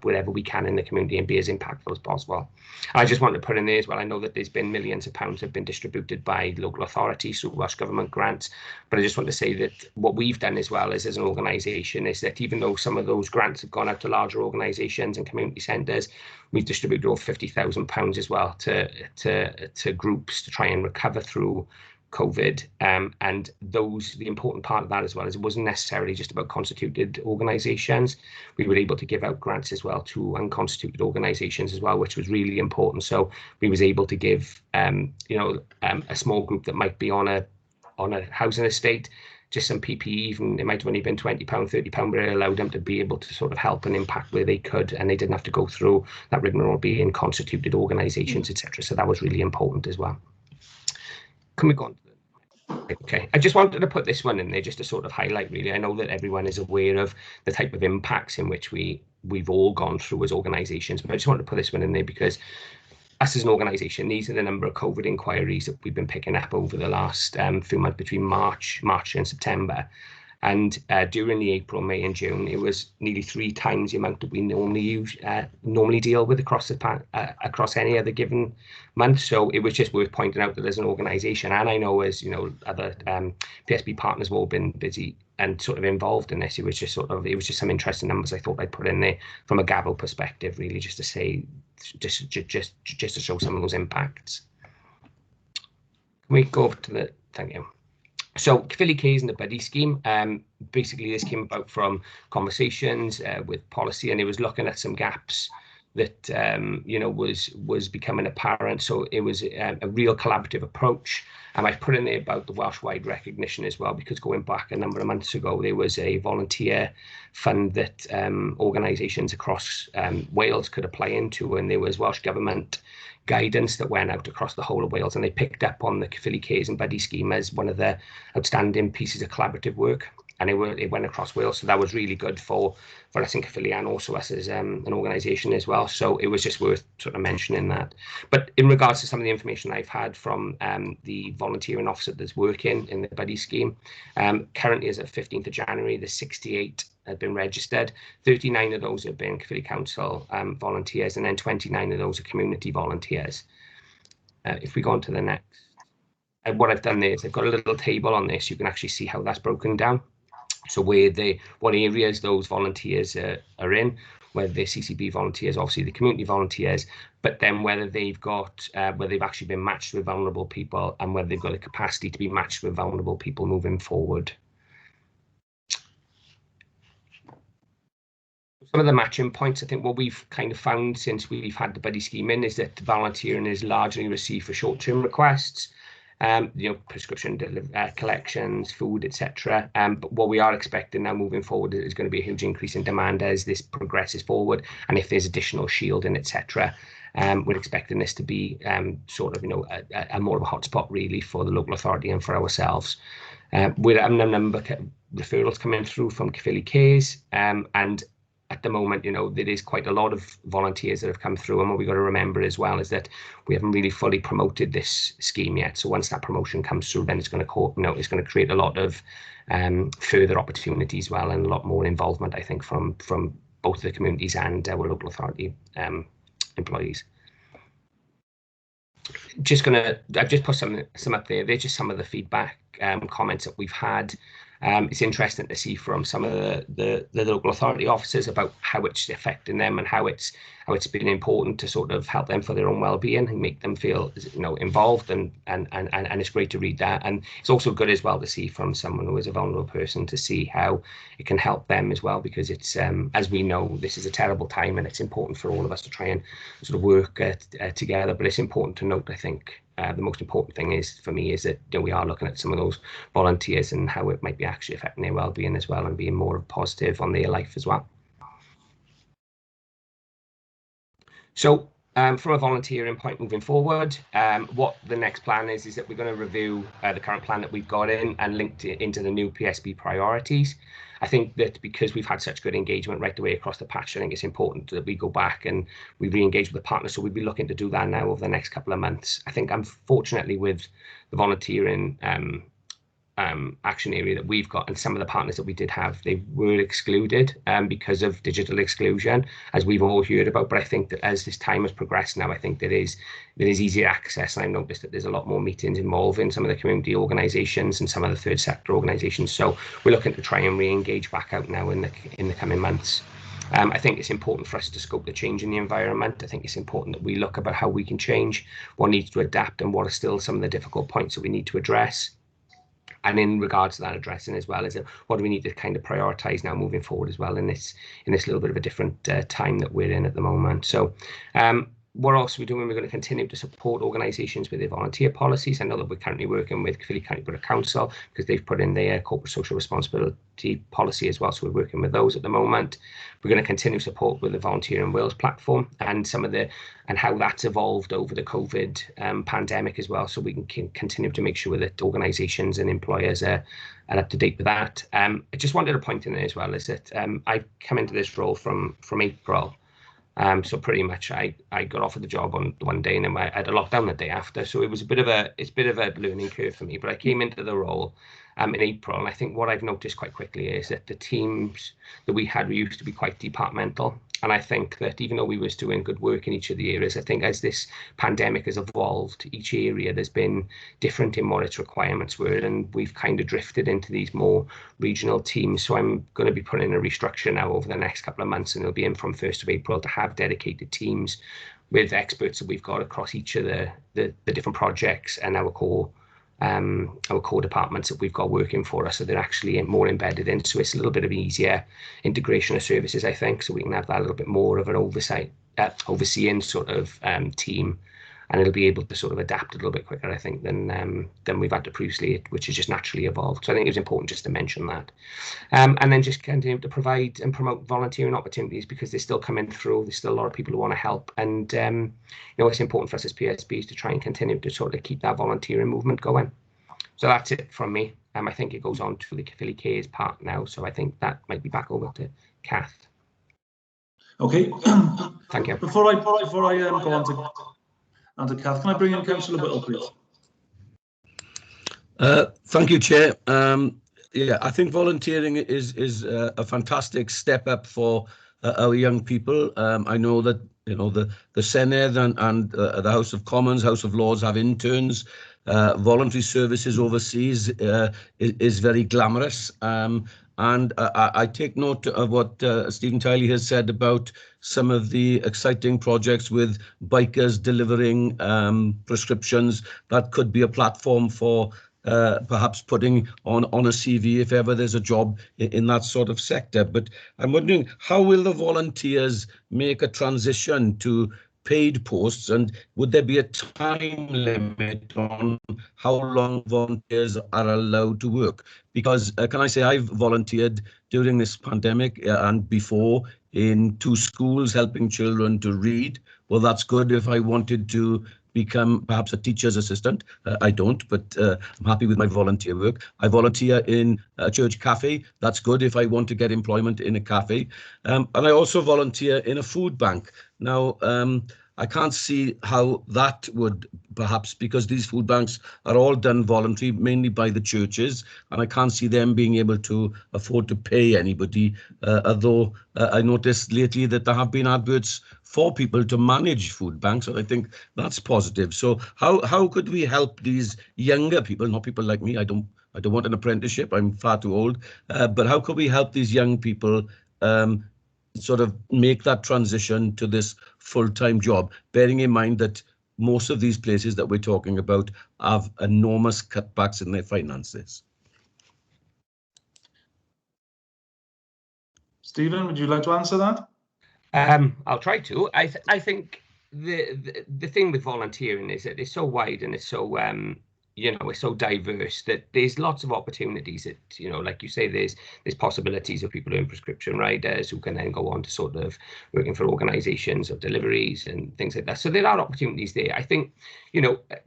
wherever we can in the community and be as impactful as possible. I just want to put in there as well, I know that there's been millions of pounds have been distributed by local authorities through Welsh Government grants, but I just want to say that what we've done as well as an organisation is that even though some of those grants have gone out to larger organisations and community centres, we've distributed over £50,000 as well to groups to try and recover through COVID. And the important part of that as well is it wasn't necessarily just about constituted organisations. We were able to give out grants as well to unconstituted organisations as well, which was really important. So we was able to give you know, a small group that might be on a housing estate just some PPE, even it might have only been £20, £30, but it allowed them to be able to sort of help and impact where they could, and they didn't have to go through that rigmarole being constituted organisations, etc. So that was really important as well. Can we go on to the... Okay, I just wanted to put this one in there just to sort of highlight, really. I know that everyone is aware of the type of impacts in which we've all gone through as organisations, but I just wanted to put this one in there because us as an organisation, these are the number of COVID inquiries that we've been picking up over the last few months between March and September. And during the April, May and June, it was nearly 3 times the amount that we normally deal with across any other given month. So it was just worth pointing out that as an organisation, and I know as, you know, other PSB partners have all been busy and sort of involved in this, it was just some interesting numbers I thought I'd put in there from a Gabble perspective, really, just to say, just to show some of those impacts. Can we go over to the, thank you. So Caerphilly Cays and the buddy scheme, basically this came about from conversations with policy, and it was looking at some gaps that you know, was becoming apparent. So it was a real collaborative approach. And I've put in there about the Welsh-wide recognition as well, because going back a number of months ago, there was a volunteer fund that organisations across Wales could apply into, and there was Welsh Government guidance that went out across the whole of Wales, and they picked up on the Caerphilly Cays and buddy scheme as one of the outstanding pieces of collaborative work, and it went across Wales. So that was really good for us in Caerphilly and also us as an organisation as well. So it was just worth sort of mentioning that. But in regards to some of the information I've had from the volunteering officer that's working in the buddy scheme, currently as of 15th of January, there's 68 have been registered. 39 of those have been Caerphilly Council volunteers, and then 29 of those are community volunteers. If we go on to the next, what I've done there is I've got a little table on this. You can actually see how that's broken down. So what areas those volunteers are in, whether they're CCB volunteers, obviously the community volunteers, but then whether they've actually been matched with vulnerable people, and whether they've got the capacity to be matched with vulnerable people moving forward. Some of the matching points, I think what we've kind of found since we've had the buddy scheme in is that volunteering is largely received for short-term requests, you know, prescription collections, food, etc. But what we are expecting now moving forward is going to be a huge increase in demand as this progresses forward, and if there's additional shielding, etc. We're expecting this to be sort of, you know, a more of a hotspot really for the local authority and for ourselves. We're having a number of referrals coming through from Caerphilly Cays, and at the moment, you know, there is quite a lot of volunteers that have come through, and what we've got to remember as well is that we haven't really fully promoted this scheme yet. So once that promotion comes through, then it's going to, you know, it's going to create a lot of further opportunities as well, and a lot more involvement, I think, from both the communities and our local authority employees. I've just put some up there. They're just some of the feedback comments that we've had. It's interesting to see from some of the local authority officers about how it's affecting them and how it's been important to sort of help them for their own well-being and make them feel, you know, involved, and it's great to read that. And it's also good as well to see from someone who is a vulnerable person to see how it can help them as well, because it's as we know, this is a terrible time, and it's important for all of us to try and sort of work together. But it's important to note, I think, the most important thing is for me is that, you know, we are looking at some of those volunteers and how it might be actually affecting their well-being as well, and being more positive on their life as well. So from a volunteering point moving forward, what the next plan is that we're going to review the current plan that we've got in and linked it into the new PSB priorities. I think that because we've had such good engagement right the way across the patch, I think it's important that we go back and we re-engage with the partners. So we'll be looking to do that now over the next couple of months. I think, unfortunately, with the volunteering action area that we've got, and some of the partners that we did have, they were excluded because of digital exclusion, as we've all heard about. But I think that as this time has progressed now, I think there is easier access, and I've noticed that there's a lot more meetings involving some of the community organisations and some of the third sector organisations. So we're looking to try and re-engage back out now in the coming months. I think it's important for us to scope the change in the environment. I think it's important that we look about how we can change, what needs to adapt, and what are still some of the difficult points that we need to address. And in regards to that addressing as well, is that what do we need to kind of prioritise now moving forward as well in this little bit of a different time that we're in at the moment. So what else are we doing? We're going to continue to support organisations with their volunteer policies. I know that we're currently working with Caerphilly County Borough Council because they've put in their corporate social responsibility policy as well. So we're working with those at the moment. We're going to continue support with the Volunteer in Wales platform and how that's evolved over the COVID pandemic as well. So we can continue to make sure that organisations and employers are up to date with that. I just wanted to point in there as well is that I come into this role from April. So pretty much I got offered the job on one day, and then I had a lockdown the day after. So it was a bit of a learning curve for me. But I came into the role in April, and I think what I've noticed quite quickly is that the teams that we used to be quite departmental. And I think that even though we was doing good work in each of the areas, I think as this pandemic has evolved, each area there's been different in what its requirements were, and we've kind of drifted into these more regional teams. So I'm going to be putting a restructure now over the next couple of months, and it'll be in from 1st of April to have dedicated teams with experts that we've got across each of the different projects and our core departments that we've got working for us, so they're actually more embedded in. So it's a little bit of easier integration of services, I think, so we can have that a little bit more of an overseeing sort of team, and it'll be able to sort of adapt a little bit quicker, I think, than we've had to previously, which has just naturally evolved. So I think it was important just to mention that. And then just continue to provide and promote volunteering opportunities, because they're still coming through. There's still a lot of people who want to help, and you know, it's important for us as PSBs to try and continue to sort of keep that volunteering movement going. So that's it from me. I think it goes on to the Caerphilly Cares part now. So I think that might be back over to Kath. Okay. Thank you. Before I go on to Kath, can I bring in Councillor Whittle, please? Thank you, Chair. Yeah, I think volunteering is a fantastic step up for our young people. I know that, you know, the Senedd and the House of Commons, House of Lords have interns. Voluntary services overseas is very glamorous. And I take note of what Stephen Tiley has said about some of the exciting projects with bikers delivering prescriptions. That could be a platform for perhaps putting on a CV if ever there's a job in that sort of sector. But I'm wondering, how will the volunteers make a transition to paid posts, and would there be a time limit on how long volunteers are allowed to work? Because can I say, I've volunteered during this pandemic and before in 2 schools helping children to read. Well, that's good. If I wanted to become perhaps a teacher's assistant. I don't, but I'm happy with my volunteer work. I volunteer in a church cafe. That's good if I want to get employment in a cafe. And I also volunteer in a food bank. Now, I can't see how that would perhaps, because these food banks are all done voluntary, mainly by the churches, and I can't see them being able to afford to pay anybody, although I noticed lately that there have been adverts for people to manage food banks, and I think that's positive. So how could we help these younger people, not people like me? I don't want an apprenticeship, I'm far too old, but how could we help these young people sort of make that transition to this full-time job, bearing in mind that most of these places that we're talking about have enormous cutbacks in their finances? Stephen, would you like to answer that? I'll try to. I think the thing with volunteering is that it's so wide and it's so it's so diverse that there's lots of opportunities that, like you say, there's possibilities of people doing prescription riders who can then go on to sort of working for organizations of deliveries and things like that. So there are opportunities there. I think,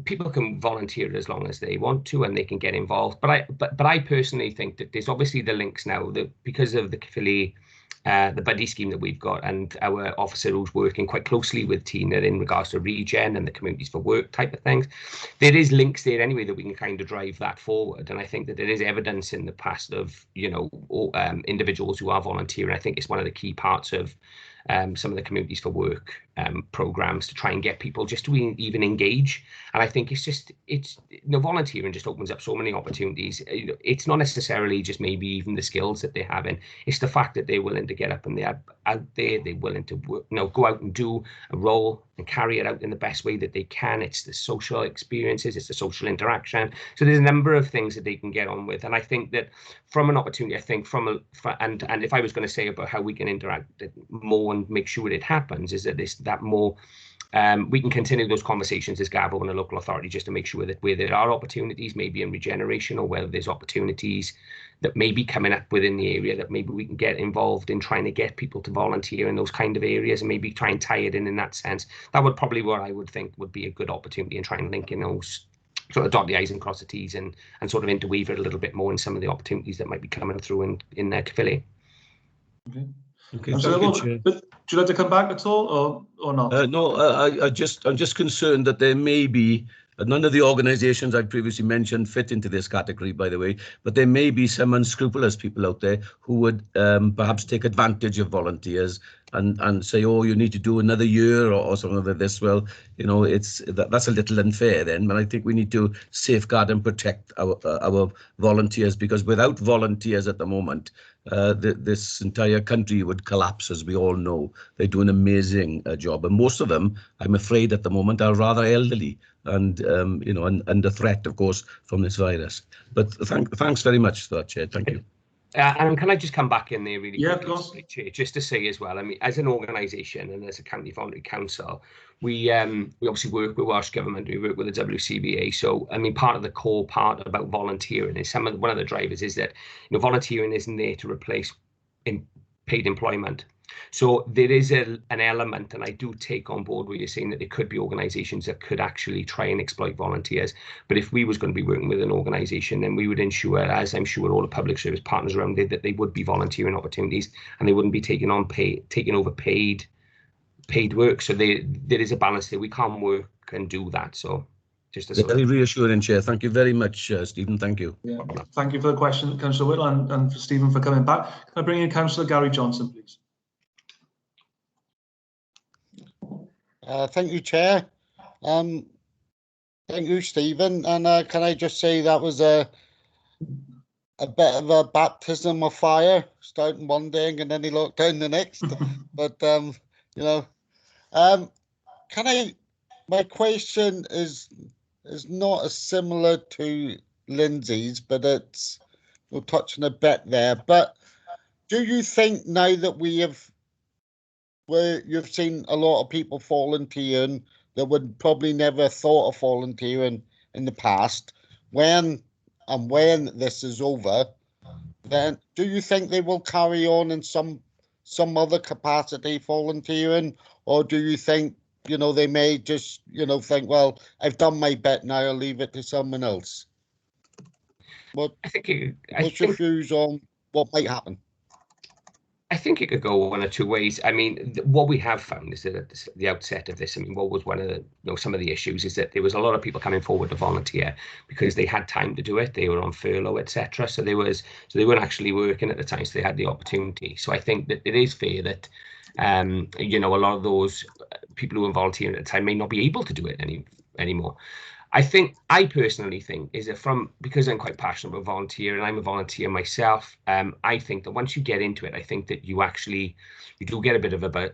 people can volunteer as long as they want to and they can get involved. But I personally think that there's obviously the links now that because of the Caerphilly, the buddy scheme that we've got, and our officer who's working quite closely with Tina in regards to regen and the communities for work type of things, there is links there anyway that we can kind of drive that forward. And I think that there is evidence in the past of individuals who are volunteering. I think it's one of the key parts of some of the communities for work programs to try and get people just to even engage. And I think it's volunteering just opens up so many opportunities. It's not necessarily just maybe even the skills that they have in, it's the fact that they're willing to get up and they're out there, they're willing to work, go out and do a role and carry it out in the best way that they can. It's the social experiences, it's the social interaction. So there's a number of things that they can get on with. And I think that from an opportunity, I think and if I was going to say about how we can interact more and make sure it happens, is that we can continue those conversations as Gavo and a local authority just to make sure that where there are opportunities, maybe in regeneration, or whether there's opportunities that may be coming up within the area, that maybe we can get involved in trying to get people to volunteer in those kind of areas and maybe try and tie it in that sense. That would probably what I would think would be a good opportunity, and try and link in those, sort of dot the I's and cross the T's, and sort of interweave it a little bit more in some of the opportunities that might be coming through in Caerphilly. Okay, thank you, but would you like to come back at all, or not? No, I'm just concerned that there may be, none of the organizations I've previously mentioned fit into this category, by the way, but there may be some unscrupulous people out there who would perhaps take advantage of volunteers and say, oh, you need to do another year or something like this. Well, that's a little unfair then, but I think we need to safeguard and protect our volunteers, because without volunteers at the moment, this entire country would collapse, as we all know. They do an amazing job, and most of them, I'm afraid, at the moment are rather elderly and under threat, of course, from this virus. But thanks very much for that, Chair. Thank you. And can I just come back in there really quickly? Yeah, of course. Chair, just to say as well, I mean, as an organisation and as a county voluntary council, we obviously work with Welsh Government, we work with the WCBA. So, I mean, part of the core part about volunteering is one of the drivers is that volunteering isn't there to replace paid employment. So there is an element, and I do take on board where you're saying that there could be organisations that could actually try and exploit volunteers. But if we was going to be working with an organisation, then we would ensure, as I'm sure all the public service partners around there, that they would be volunteering opportunities and they wouldn't be taking over paid work. So there is a balance there. We can't work and do that. So just as very reassuring, Chair. Thank you very much, Stephen. Thank you. Yeah. Thank you for the question, Councillor Whittle, and for Stephen for coming back. Can I bring in Councillor Gary Johnson, please? Thank you, Chair. Thank you, Stephen. And can I just say that was a bit of a baptism of fire, starting one day and then he locked down the next. But my question is not as similar to Lindsay's, but we're touching a bit there. But do you think now that you've seen a lot of people volunteering that would probably never thought of volunteering in the past, when this is over, then do you think they will carry on in some other capacity volunteering, or do you think you know, they may just, you know, think, well, I've done my bit now, I'll leave it to someone else. What's your views on what might happen? I think it could go one or two ways. I mean, what we have found is that at the outset of this, I mean, what was one of the, some of the issues is that there was a lot of people coming forward to volunteer because they had time to do it. They were on furlough, etc. So they weren't actually working at the time, so they had the opportunity. So I think that it is fair that, a lot of those people who were volunteering at the time may not be able to do it anymore. I personally think is that because I'm quite passionate about volunteering, I'm a volunteer myself. I think that once you get into it, I think that you do get a bit of a bug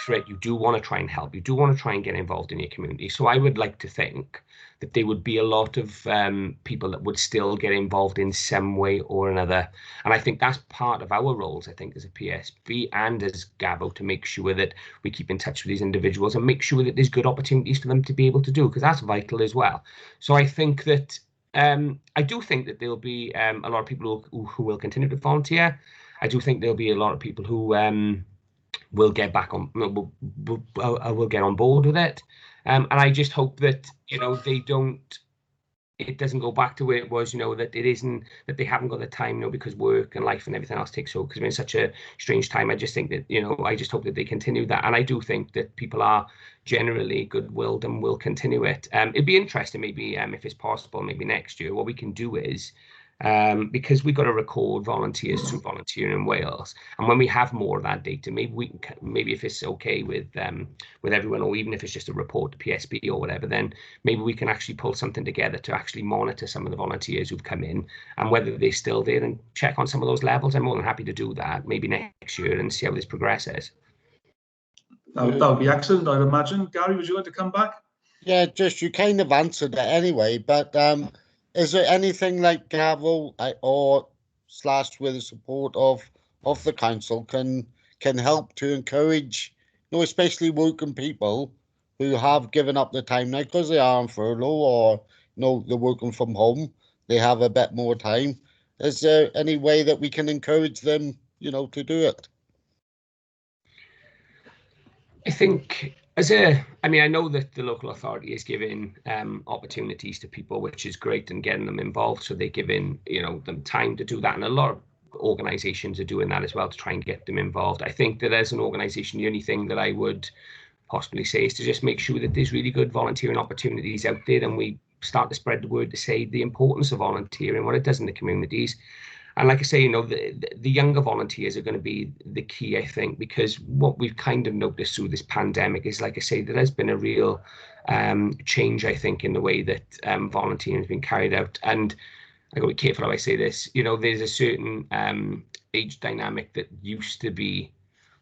for it. You do want to try and help. You do want to try and get involved in your community. So I would like to think that there would be a lot of people that would still get involved in some way or another. And I think that's part of our roles, I think, as a PSB and as Gavo, to make sure that we keep in touch with these individuals and make sure that there's good opportunities for them to be able to do, because that's vital as well. So I think that I do think that there'll be a lot of people who will continue to volunteer. I do think there'll be a lot of people who will get back on, will get on board with it. And I just hope that, it doesn't go back to where it was, that it isn't, that they haven't got the time, because work and life and everything else takes over, because we're in such a strange time. I just think that, I just hope that they continue that. And I do think that people are generally good-willed and will continue it. It'd be interesting, maybe, if it's possible, maybe next year, what we can do is, because we've got to record volunteers through Volunteering in Wales, and when we have more of that data, maybe if it's okay with everyone, or even if it's just a report to PSB or whatever, then maybe we can actually pull something together to actually monitor some of the volunteers who've come in and whether they're still there, and check on some of those levels. I'm more than happy to do that maybe next year and see how this progresses. That would be excellent, I'd imagine. Gary, would you like to come back? Yeah, just you kind of answered it anyway, but is there anything like Gavo or / with the support of the council can help to encourage, especially working people who have given up the time now because they are on furlough, or they're working from home, they have a bit more time. Is there any way that we can encourage them, to do it? I think I know that the local authority is giving opportunities to people, which is great, and getting them involved. So they're giving, them time to do that. And a lot of organisations are doing that as well to try and get them involved. I think that as an organisation, the only thing that I would possibly say is to just make sure that there's really good volunteering opportunities out there, and we start to spread the word to say the importance of volunteering, what it does in the communities. And like I say, the younger volunteers are going to be the key, I think, because what we've kind of noticed through this pandemic is, like I say, there has been a real change, I think, in the way that volunteering has been carried out. And I've got to be careful how I say this. There's a certain age dynamic that used to be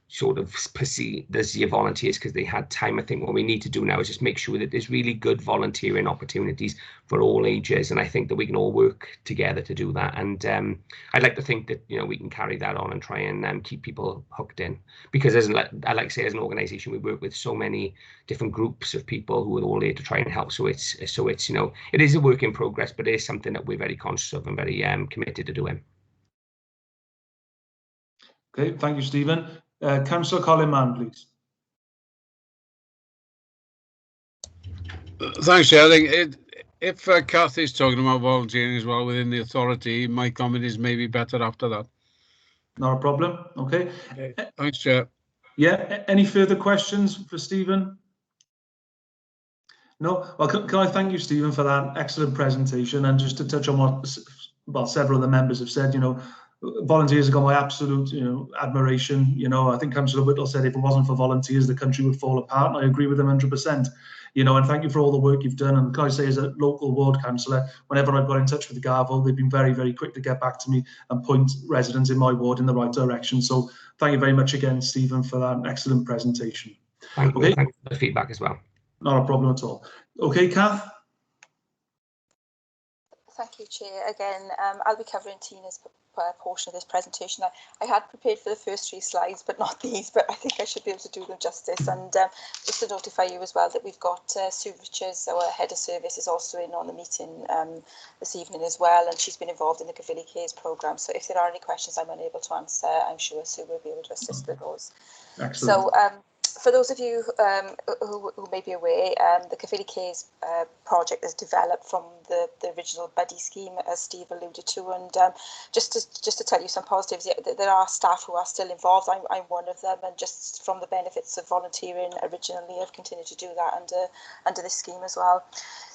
sort of perceived as your volunteers because they had time. I think what we need to do now is just make sure that there's really good volunteering opportunities for all ages, and I think that we can all work together to do that. And I'd like to think that we can carry that on and try and keep people hooked in, because I like to say, as an organisation, we work with so many different groups of people who are all here to try and help. So it's it is a work in progress, but it is something that we're very conscious of and very committed to doing. Okay, thank you, Stephen. Councillor Colin Mann, please. Thanks, Chair. I think if Kathy's talking about volunteering as well within the authority, my comment is maybe better after that. Not a problem. Okay. Thanks, Chair. Yeah. Any further questions for Stephen? No. Well, can I thank you, Stephen, for that excellent presentation, and just to touch on what several of the members have said. Volunteers have got my absolute, admiration. I think Councillor Whittle said if it wasn't for volunteers, the country would fall apart. And I agree with him 100%. And thank you for all the work you've done. And can I say, as a local ward councillor, whenever I've got in touch with the Gavo, they've been very, very quick to get back to me and point residents in my ward in the right direction. So thank you very much again, Stephen, for that excellent presentation. Thank you. Thank you for the feedback as well. Not a problem at all. Okay, Kath. Thank you, Chair. Again, I'll be covering Tina's portion of this presentation. I had prepared for the first 3 slides, but not these, but I think I should be able to do them justice. And just to notify you as well that we've got Sue Richards, our head of service, is also in on the meeting this evening as well, and she's been involved in the Gavilli Cares programme. So if there are any questions I'm unable to answer, I'm sure Sue will be able to assist with those. Excellent. So For those of you who may be aware, the Caerphilly Cays project is developed from the original buddy scheme, as Steve alluded to. And just to tell you some positives, there are staff who are still involved. I'm one of them, and just from the benefits of volunteering originally, I've continued to do that under this scheme as well.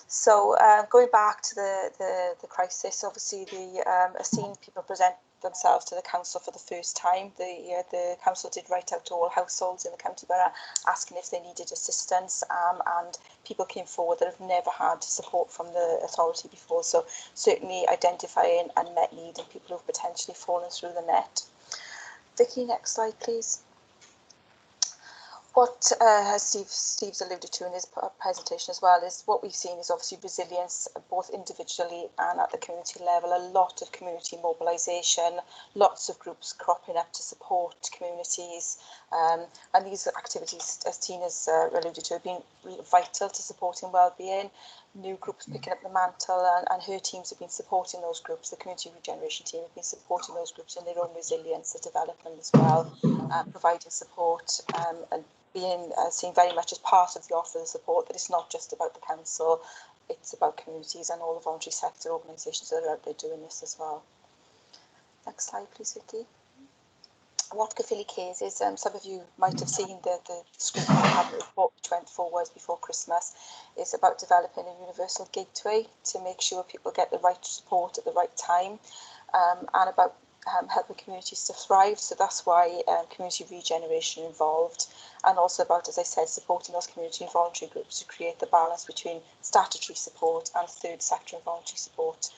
So going back to the crisis, obviously I've seen people present themselves to the council for the first time. The council did write out to all households in the county borough asking if they needed assistance, and people came forward that have never had support from the authority before, so certainly identifying unmet need and people who've potentially fallen through the net. Vicky, next slide please. What Steve's alluded to in his presentation as well is what we've seen is obviously resilience, both individually and at the community level. A lot of community mobilisation, lots of groups cropping up to support communities, and these activities, as Tina's alluded to, have been vital to supporting wellbeing. New groups picking up the mantle, and her teams have been supporting those groups. The community regeneration team have been supporting those groups in their own resilience, the development as well, providing support and being seen very much as part of the offer of support, that it's not just about the council, it's about communities and all the voluntary sector organisations that are out there doing this as well. Next slide please, Vicky. What Caerphilly Cays is, some of you might have seen the Scrutiny cabinet report which went forward before Christmas, is about developing a universal gateway to make sure people get the right support at the right time, and about helping communities to thrive. So that's why community regeneration involved, and also about, as I said, supporting those community and voluntary groups to create the balance between statutory support and third sector and voluntary support.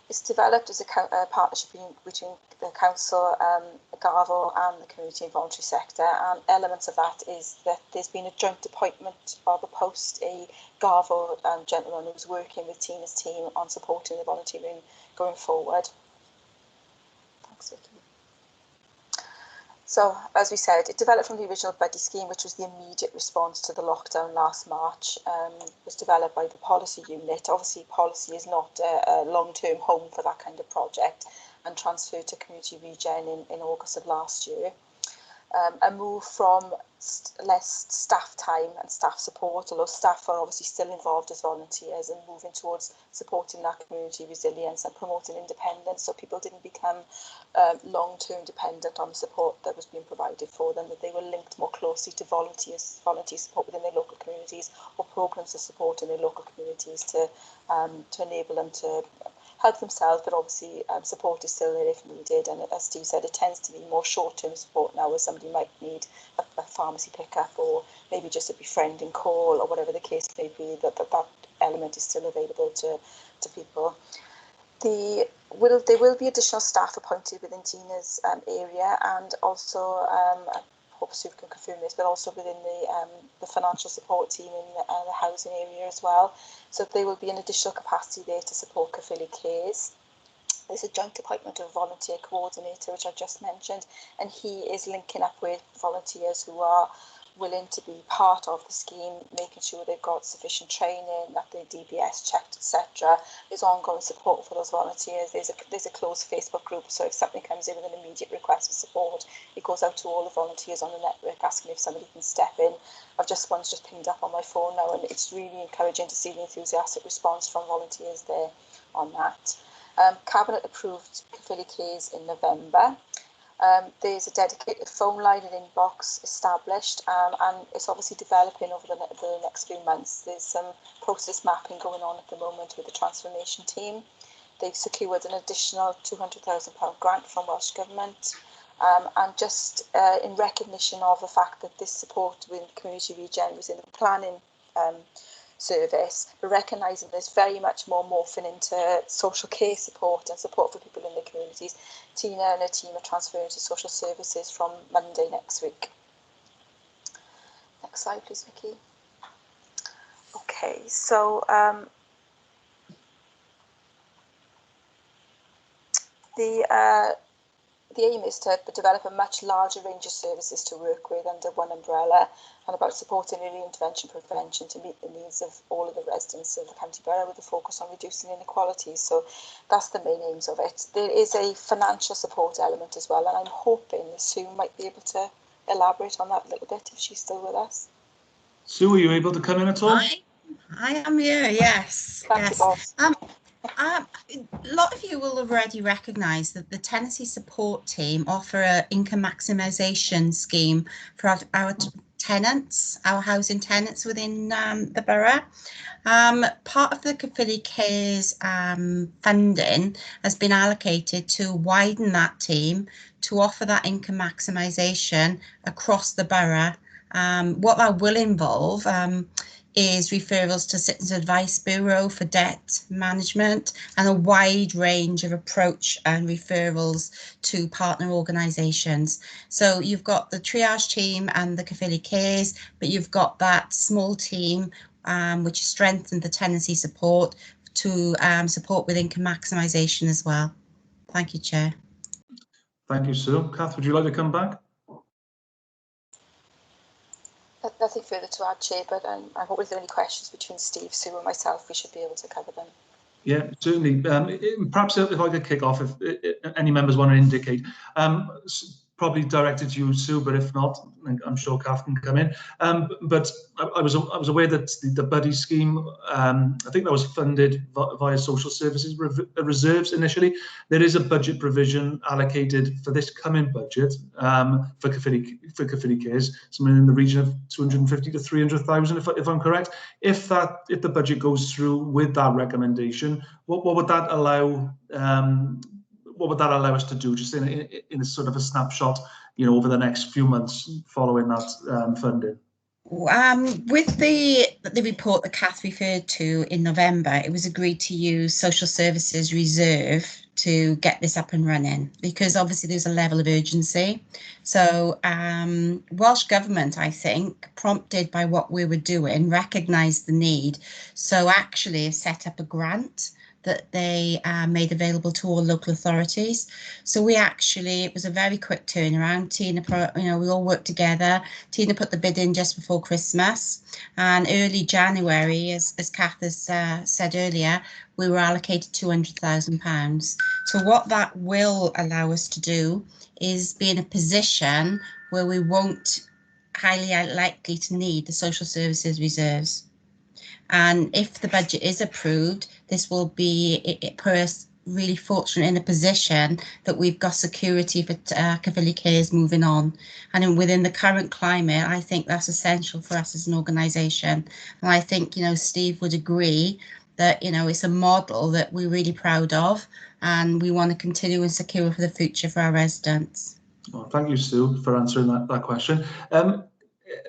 It's developed as a partnership between the council, Garvel and the community and voluntary sector, and elements of that is that there's been a joint appointment of a post, a Garvel gentleman who's working with Tina's team on supporting the volunteering going forward. Thanks, Vicky. So, as we said, it developed from the original buddy scheme, which was the immediate response to the lockdown last March. It was developed by the policy unit. Obviously, policy is not a long-term home for that kind of project, and transferred to community regen in August of last year. A move from less staff time and staff support, although staff are obviously still involved as volunteers, and moving towards supporting that community resilience and promoting independence, so people didn't become long-term dependent on the support that was being provided for them, that they were linked more closely to volunteer support within their local communities, or programmes of support in their local communities to enable them to help themselves, but obviously support is still there if needed. And as Steve said, it tends to be more short-term support now, where somebody might need a pharmacy pickup, or maybe just a befriending call, or whatever the case may be, that element is still available to people. There will be additional staff appointed within Tina's area, and also I hope Sue can confirm this, but also within the financial support team in the housing area as well. So there will be an additional capacity there to support Caerphilly Cays. There's a joint appointment of a volunteer coordinator, which I just mentioned, and he is linking up with volunteers who are willing to be part of the scheme, making sure they've got sufficient training, that they're DBS checked, etc. There's ongoing support for those volunteers. There's a closed Facebook group, so if something comes in with an immediate request for support, it goes out to all the volunteers on the network asking if somebody can step in. One's just pinged up on my phone now, and it's really encouraging to see the enthusiastic response from volunteers there on that. Cabinet approved Caerphilly Cays in November. There's a dedicated phone line and inbox established, and it's obviously developing over the next few months. There's some process mapping going on at the moment with the transformation team. They've secured an additional £200,000 grant from Welsh Government, and just in recognition of the fact that this support with community regen was in the planning service, but recognising there's very much more morphing into social care support and support for people in their communities. Tina and her team are transferring to social services from Monday next week. Next slide, please, Vicky. Okay, so the aim is to develop a much larger range of services to work with under one umbrella, and about supporting early intervention prevention to meet the needs of all of the residents of the county borough, with a focus on reducing inequalities. So that's the main aims of it. There is a financial support element as well, and I'm hoping that Sue might be able to elaborate on that a little bit if she's still with us. Sue, are you able to come in at all? I am here, yes. Thank you, boss. A lot of you will already recognise that the tenancy support team offer an income maximisation scheme for our tenants, our housing tenants within the borough. Part of the Caerphilly Cares funding has been allocated to widen that team to offer that income maximisation across the borough. What that will involve is referrals to Citizens Advice Bureau for debt management and a wide range of approach and referrals to partner organisations. So you've got the triage team and the Caerphilly Cares, but you've got that small team which strengthened the tenancy support to support with income maximisation as well. Thank you, Chair. Thank you, Sue. Kath, would you like to come back? Nothing further to add, Chair, but I hope if there are any questions between Steve, Sue and myself, we should be able to cover them. Yeah, certainly. Perhaps if I could kick off, if any members want to indicate, probably directed to you, Sue, but if not, I'm sure Kath can come in. But I was aware that the buddy scheme, I think that was funded via social services reserves initially. There is a budget provision allocated for this coming budget for Caerphilly Cares, something in the region of 250 to 300,000, if I'm correct. If the budget goes through with that recommendation, what would that allow? What would that allow us to do, just in a sort of a snapshot, over the next few months following that funding? With the report that Kath referred to in November, it was agreed to use Social Services Reserve to get this up and running, because obviously there's a level of urgency. So Welsh Government, I think, prompted by what we were doing, recognised the need. So actually set up a grant that they made available to all local authorities. So it was a very quick turnaround. Tina, we all worked together. Tina put the bid in just before Christmas, and early January, as Kath has said earlier, we were allocated £200,000. So what that will allow us to do is be in a position where we won't highly likely to need the social services reserves. And if the budget is approved, this will put us really fortunate in a position that we've got security for Caerphilly Cares moving on. And within the current climate, I think that's essential for us as an organisation. And I think, Steve would agree that, it's a model that we're really proud of, and we want to continue and secure for the future for our residents. Well, thank you, Sue, for answering that question.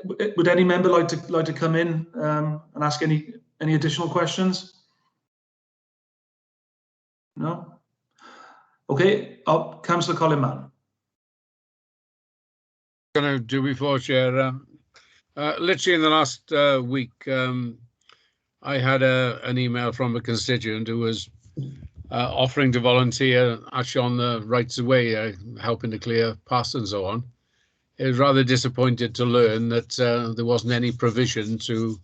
Would any member like to come in and ask any additional questions? No? Okay, Councillor Colin Mann. Going to do before, Chair. Literally in the last week, I had an email from a constituent who was offering to volunteer actually on the rights of way, helping to clear paths and so on. I was rather disappointed to learn that there wasn't any provision to,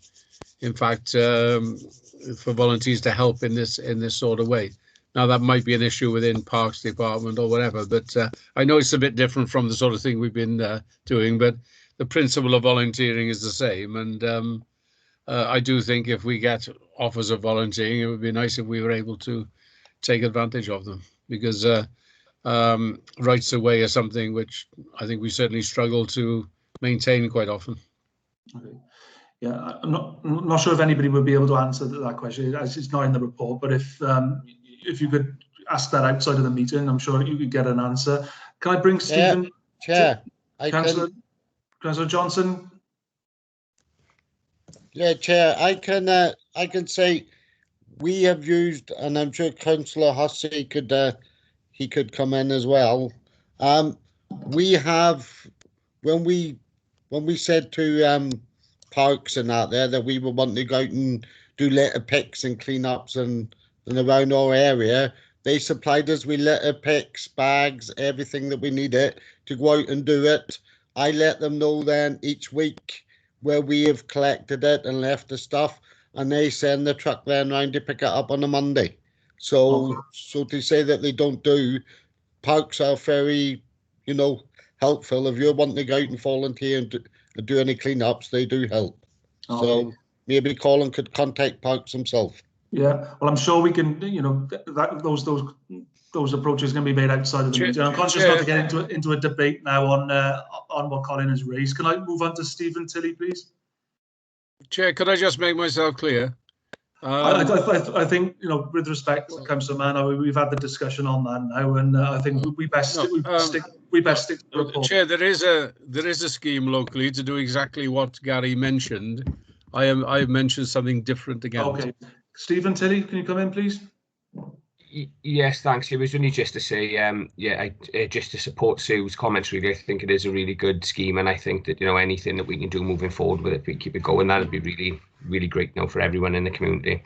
in fact, for volunteers to help in this sort of way. Now, that might be an issue within Parks Department or whatever, but I know it's a bit different from the sort of thing we've been doing, but the principle of volunteering is the same. And I do think if we get offers of volunteering, it would be nice if we were able to take advantage of them, because rights of way are something which I think we certainly struggle to maintain quite often. Okay. Yeah, I'm not sure if anybody would be able to answer that question, as it's not in the report, but if you could ask that outside of the meeting, I'm sure you could get an answer. Can I bring Stephen? Yeah, Chair, Councillor Johnson. Yeah, Chair, I can say we have used, and I'm sure Councillor Hussey could come in as well. We have, when we said to Parks and that we were wanting to go out and do litter picks and cleanups and around our area, they supplied us with litter picks, bags, everything that we needed to go out and do it. I let them know then each week where we have collected it and left the stuff, and they send the truck then round to pick it up on a Monday. So to say that they don't do, Parks are very, helpful. If you're wanting to go out and volunteer and do any clean-ups, they do help. Okay. So maybe Colin could contact Parks himself. Yeah, well, I'm sure we can, you know, those approaches can be made outside of the meeting. I'm conscious not to get into a debate now on what Colin has raised. Can I move on to Stephen Tilley, please? Chair, could I just make myself clear? I think, you know, with respect to Councillor Mann, we've had the discussion on that now, and I think we best stick to the report. Chair, there is a scheme locally to do exactly what Gary mentioned. I have mentioned something different again. Okay, Stephen Tilley, can you come in, please? Yes, thanks. It was only just to say, just to support Sue's comments. Really, I think it is a really good scheme, and I think that, you know, anything that we can do moving forward with it, we keep it going. That'd be really, really great, you know, for everyone in the community.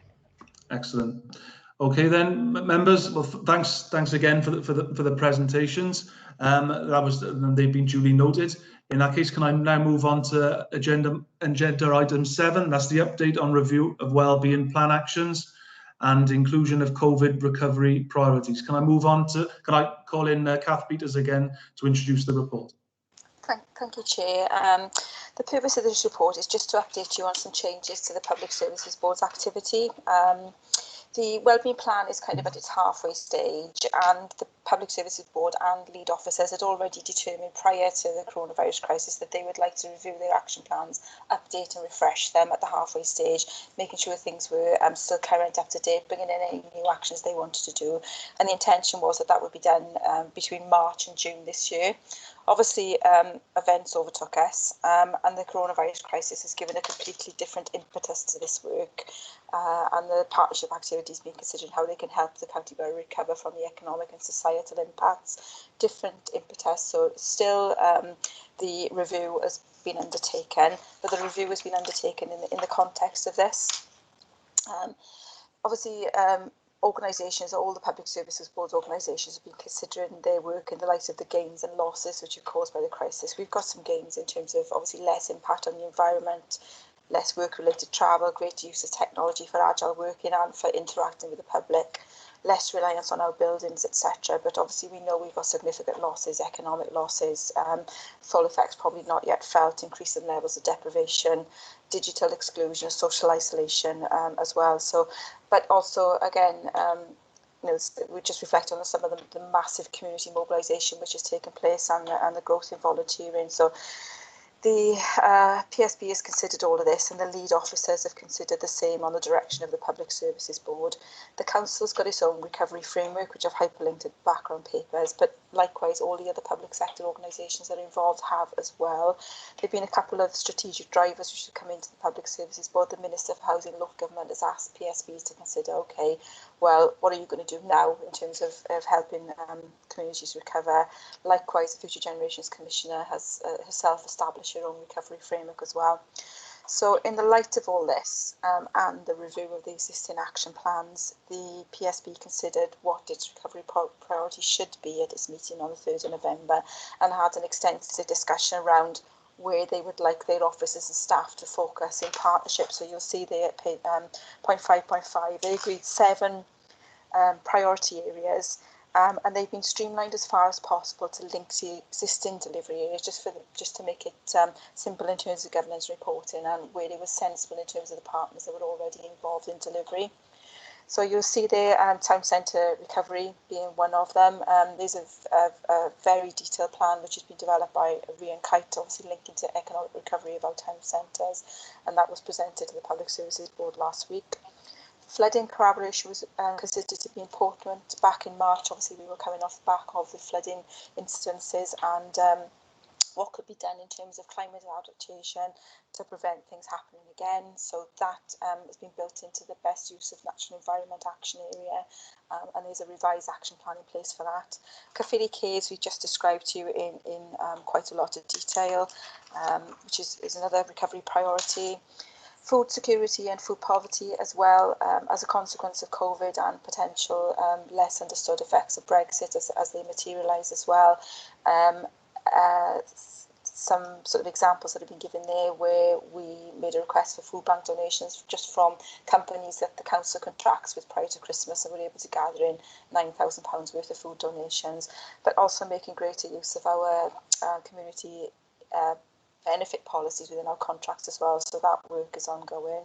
Excellent. Okay, then, members. Well, thanks again for the presentations. They've been duly noted. In that case, can I now move on to agenda item 7? That's the update on review of wellbeing plan actions and inclusion of COVID recovery priorities. Can I call in Kath Peters again to introduce the report? Thank you, Chair. The purpose of this report is just to update you on some changes to the Public Services Board's activity. The Wellbeing Plan is kind of at its halfway stage, and the Public Services Board and lead officers had already determined prior to the coronavirus crisis that they would like to review their action plans, update and refresh them at the halfway stage, making sure things were still current, up to date, bringing in any new actions they wanted to do. And the intention was that would be done between March and June this year. Obviously, events overtook us, and the coronavirus crisis has given a completely different impetus to this work, and the partnership activities being considered how they can help the county borough recover from the economic and societal impacts. Different impetus, so still the review has been undertaken, but the review has been undertaken in the context of this. Obviously, organisations, all the Public Services Board's organisations have been considering their work in the light of the gains and losses which are caused by the crisis. We've got some gains in terms of obviously less impact on the environment, less work-related travel, greater use of technology for agile working and for interacting with the public, less reliance on our buildings, etc. But obviously we know we've got significant losses, economic losses, full effects probably not yet felt, increasing levels of deprivation, digital exclusion, social isolation as well. So, but also again, you know, we just reflect on some of the massive community mobilisation which has taken place and the growth in volunteering. So the PSB has considered all of this, and the lead officers have considered the same on the direction of the Public Services Board. The Council's got its own recovery framework, which I've hyperlinked in background papers, but likewise all the other public sector organisations that are involved have as well. There have been a couple of strategic drivers which have come into the Public Services Board. The Minister for Housing and Local Government has asked PSBs to consider, okay, well, what are you going to do now in terms of helping communities recover? Likewise, the Future Generations Commissioner has herself established her own recovery framework as well. So in the light of all this and the review of the existing action plans, the PSB considered what its recovery priority should be at its meeting on the 3rd of November and had an extensive discussion around where they would like their officers and staff to focus in partnership. So you'll see there at point 5.5, they agreed 7 priority areas, and they've been streamlined as far as possible to link to existing delivery areas, just to make it simple in terms of governance reporting, and where it was sensible in terms of the partners that were already involved in delivery. So you'll see there town centre recovery being one of them. There's a very detailed plan which has been developed by Rian Kite, obviously linking to economic recovery of our town centres, and that was presented to the Public Services Board last week. Flooding collaboration was considered to be important. Back in March, obviously we were coming off the back of the flooding incidences, and what could be done in terms of climate adaptation to prevent things happening again. So that has been built into the best use of natural environment action area, and there's a revised action plan in place for that. Caerphilly Caves we just described to you in quite a lot of detail, which is another recovery priority. Food security and food poverty as well, as a consequence of COVID and potential less understood effects of Brexit as they materialise as well. some sort of examples that have been given there where we made a request for food bank donations just from companies that the council contracts with prior to Christmas, and we're able to gather in £9,000 worth of food donations, but also making greater use of our community benefit policies within our contracts as well. So that work is ongoing.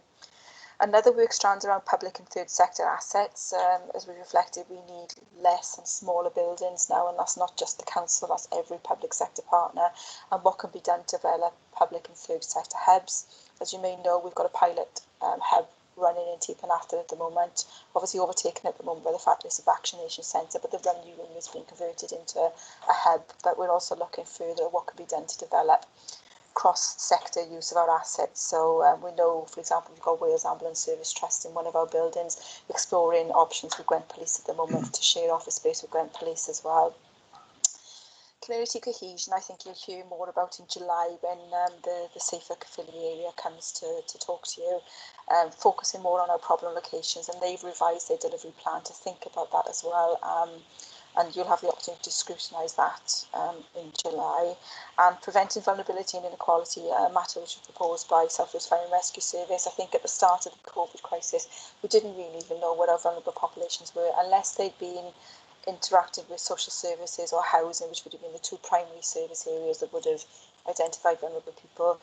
Another work strand around public and third sector assets. As we reflected, we need less and smaller buildings now, and that's not just the council, that's every public sector partner. And what can be done to develop public and third sector hubs. As you may know, we've got a pilot hub running in Teepanafter at the moment, obviously overtaken at the moment by the fact it's a vaccination centre, but the Rumney room is being converted into a hub. But we're also looking further at what can be done to develop cross-sector use of our assets. So we know, for example, we've got Wales Ambulance Service Trust in one of our buildings, exploring options with Gwent Police at the moment to share office space with Gwent Police as well. Community cohesion, I think you'll hear more about in July when the safer Caerphilly area comes to talk to you, focusing more on our problem locations, and they've revised their delivery plan to think about that as well. And you'll have the opportunity to scrutinise that in July. And preventing vulnerability and inequality, a matter which was proposed by South Wales Fire and Rescue Service. I think at the start of the COVID crisis, we didn't really even know what our vulnerable populations were unless they'd been interacted with social services or housing, which would have been the two primary service areas that would have identified vulnerable people.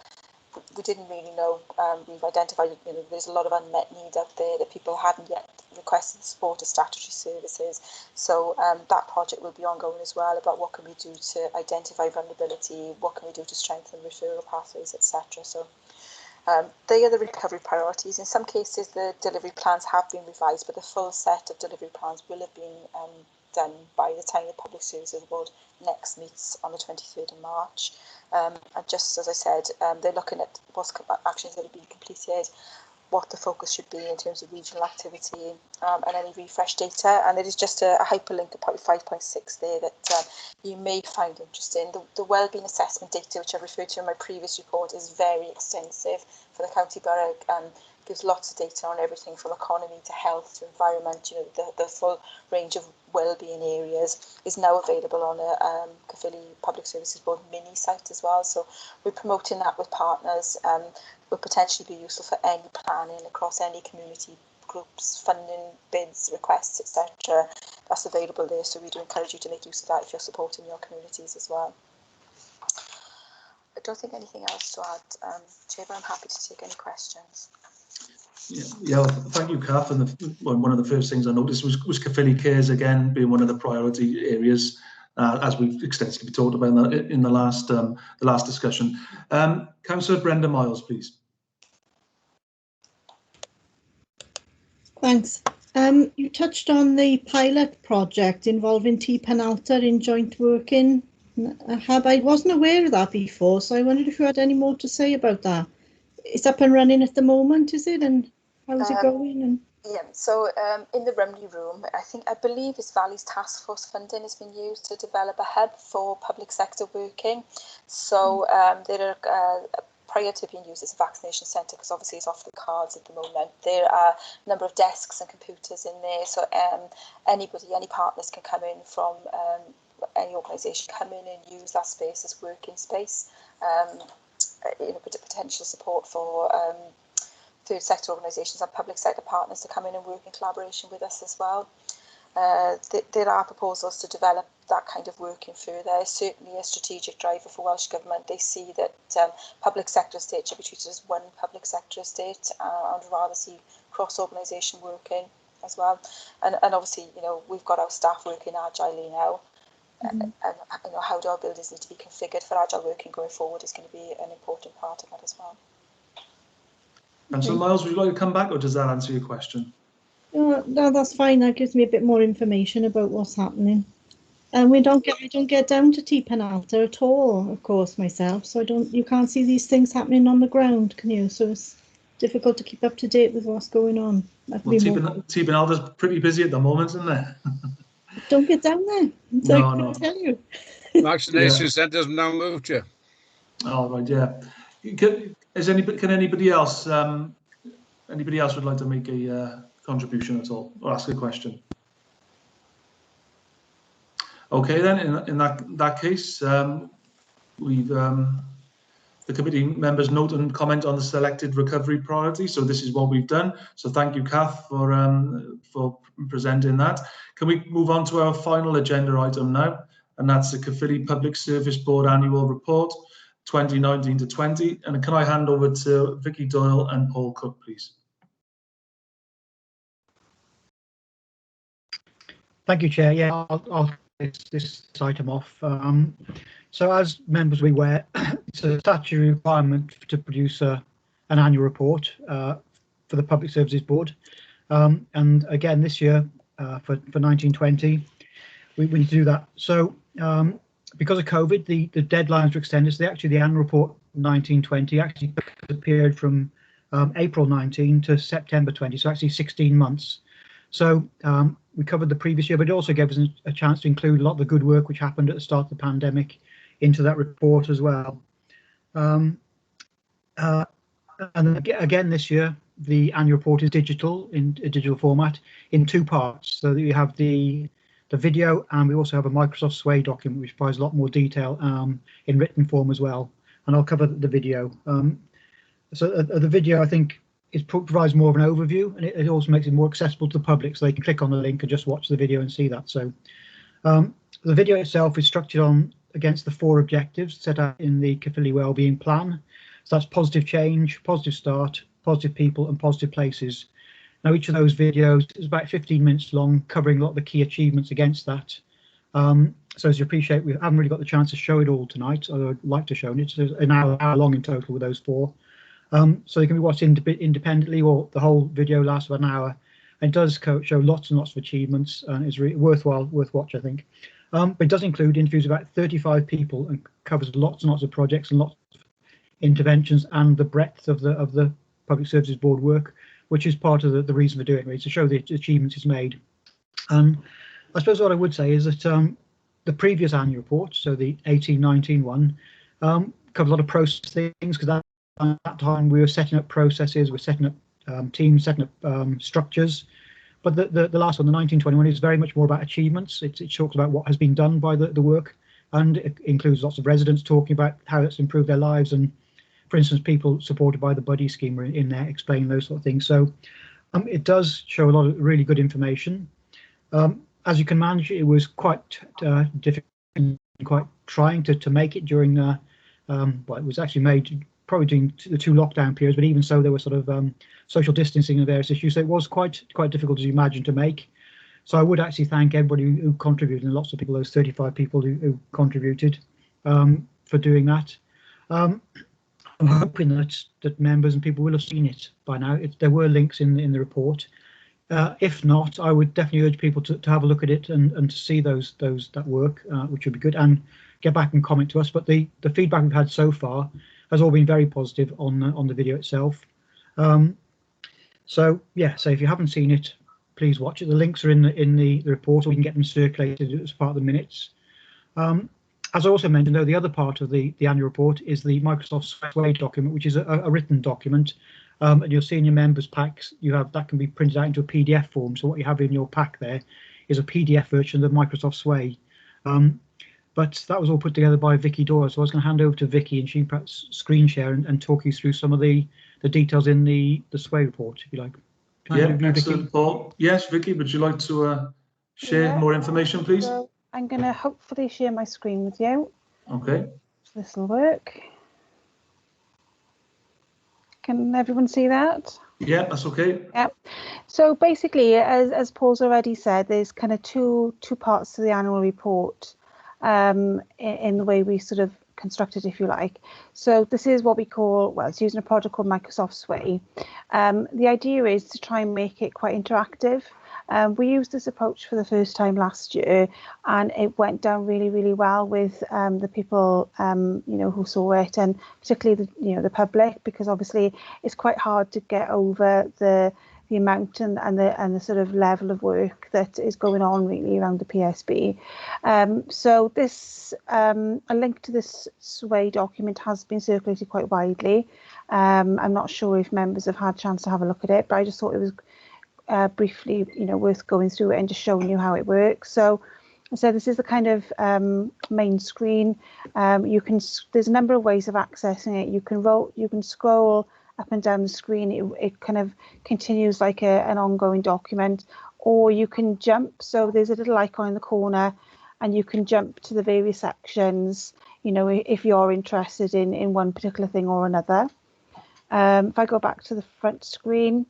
We didn't really know. We've identified, there's a lot of unmet need out there that people hadn't yet requested support of statutory services. So that project will be ongoing as well, about what can we do to identify vulnerability, what can we do to strengthen referral pathways, etc. So they are the recovery priorities. In some cases, the delivery plans have been revised, but the full set of delivery plans will have been done by the time the Public Services Board next meets on the 23rd of March. And just as I said, they're looking at what actions that have been completed, what the focus should be in terms of regional activity, and any refresh data. And it is just a hyperlink of probably 5.6 there that you may find interesting. The wellbeing assessment data, which I referred to in my previous report, is very extensive for the county borough. Gives lots of data on everything from economy to health to environment. The full range of wellbeing areas is now available on a Caerphilly Public Services Board mini site as well. So we're promoting that with partners. Will potentially be useful for any planning across any community groups, funding, bids, requests, etc. That's available there. So we do encourage you to make use of that if you're supporting your communities as well. I don't think anything else to add, Chair, but I'm happy to take any questions. Yeah, well, thank you, Kath. And one of the first things I noticed was Caerphilly Cares again being one of the priority areas, as we've extensively talked about in the last discussion. Councillor Brenda Miles, please. Thanks. You touched on the pilot project involving Teepanafter in joint working. I wasn't aware of that before, so I wondered if you had any more to say about that. It's up and running at the moment, is it? And how's it going? And yeah, so in the Rumney room, I believe it's Valley's task force funding has been used to develop a hub for public sector working. So there are, prior to being used as a vaccination centre, because obviously it's off the cards at the moment, there are a number of desks and computers in there. So any partners can come in from any organisation, come in and use that space as working space. Potential support for third sector organisations and public sector partners to come in and work in collaboration with us as well. There are proposals to develop that kind of working further. It's certainly a strategic driver for Welsh Government. They see that public sector estate should be treated as one public sector estate, and rather see cross-organisation working as well. And obviously, we've got our staff working agilely now. And how do our buildings need to be configured for agile working going forward is going to be an important part of that as well. And so, Miles, would you like to come back, or does that answer your question? no, that's fine. That gives me a bit more information about what's happening. And I don't get down to Teepanafter at all, of course, myself. So you can't see these things happening on the ground, can you? So it's difficult to keep up to date with what's going on. Well, Teepanafter's pretty busy at the moment, isn't it? Don't get down there. No. I tell you. Vaccination centres now moved you. Oh, right, yeah. Can anybody else would like to make a contribution at all, or ask a question? Okay, then in that case, we've the committee members note and comment on the selected recovery priority. So this is what we've done. So thank you, Kath, for presenting that. Can we move on to our final agenda item now? And that's the Caerphilly Public Service Board Annual Report 2019 to 20. And can I hand over to Vicky Doyle and Paul Cook, please? Thank you, Chair. Yeah, I'll take this item off. So as members are aware, it's a statutory requirement to produce an annual report for the Public Services Board. And again, this year, for 1920, we need to do that. So because of COVID, the deadlines were extended. So the annual report 1920 actually appeared from April 19 to September 20, so actually 16 months. So we covered the previous year, but it also gave us a chance to include a lot of the good work which happened at the start of the pandemic into that report as well. And again, this year, the annual report is digital, in a digital format, in two parts. So that you have the video, and we also have a Microsoft Sway document, which provides a lot more detail in written form as well. And I'll cover the video. So the video, I think, provides more of an overview, and it also makes it more accessible to the public, so they can click on the link and just watch the video and see that. So the video itself is structured against the 4 objectives set out in the Caerphilly Wellbeing Plan. So that's positive change, positive start, positive people, and positive places. Now, each of those videos is about 15 minutes long, covering a lot of the key achievements against that. So as you appreciate, we haven't really got the chance to show it all tonight, although I'd like to show it. It's an hour long in total with those 4. So they can be watched independently, or the whole video lasts about an hour. And it does show lots and lots of achievements, and it's really worth watch, I think. But it does include interviews with about 35 people and covers lots and lots of projects and lots of interventions and the breadth of the Public Services Board work, which is part of the reason for doing it, really, to show the achievements it's made. And I suppose what I would say is that the previous annual report, so the 18-19 one, covered a lot of process things, because at that time we were setting up processes, we're setting up teams, setting up structures. But the last one, the 1921, is very much more about achievements. It talks about what has been done by the work, and it includes lots of residents talking about how it's improved their lives, and, for instance, people supported by the buddy scheme are in there explaining those sort of things. So it does show a lot of really good information. As you can manage, it was quite difficult, quite trying to make it during well, it was actually made probably during the 2 lockdown periods, but even so, there were sort of social distancing and various issues. So it was quite difficult, as you imagine, to make. So I would actually thank everybody who contributed, and lots of people, those 35 people who contributed for doing that. I'm hoping that members and people will have seen it by now. There were links in the report. If not, I would definitely urge people to have a look at it and to see that work, which would be good, and get back and comment to us. But the feedback we've had so far has all been very positive on the video itself. So yeah, so if you haven't seen it, please watch it. The links are in the report, or we can get them circulated as part of the minutes. As I also mentioned, though, the other part of the annual report is the Microsoft Sway document, which is a written document. And you'll see in your members' packs, that can be printed out into a PDF form. So what you have in your pack there is a PDF version of Microsoft Sway. But that was all put together by Vicky Doyle. So I was going to hand over to Vicky, and she can perhaps screen share and talk you through some of the details in the Sway report, if you like. Yeah, excellent, Paul. Yes, Vicky, would you like to share more information, please? So I'm going to hopefully share my screen with you. Okay. So this will work. Can everyone see that? Yeah, that's okay. Yeah. So basically, as Paul's already said, there's kind of two parts to the annual report in the way we sort of constructed, if you like. So this is what we call, well, it's using a product called Microsoft Sway. The idea is to try and make it quite interactive. We used this approach for the first time last year, and it went down really, really well with the people, who saw it, and particularly the public, because obviously it's quite hard to get over the amount and the sort of level of work that is going on really around the PSB. So this a link to this Sway document has been circulated quite widely. I'm not sure if members have had a chance to have a look at it, but I just thought it was briefly, worth going through it and just showing you how it works. So So this is the kind of main screen. There's a number of ways of accessing it. You can scroll up and down the screen. It kind of continues like an ongoing document, or you can jump. So there's a little icon in the corner, and you can jump to the various sections, you know, if you're interested in one particular thing or another. If I go back to the front screen,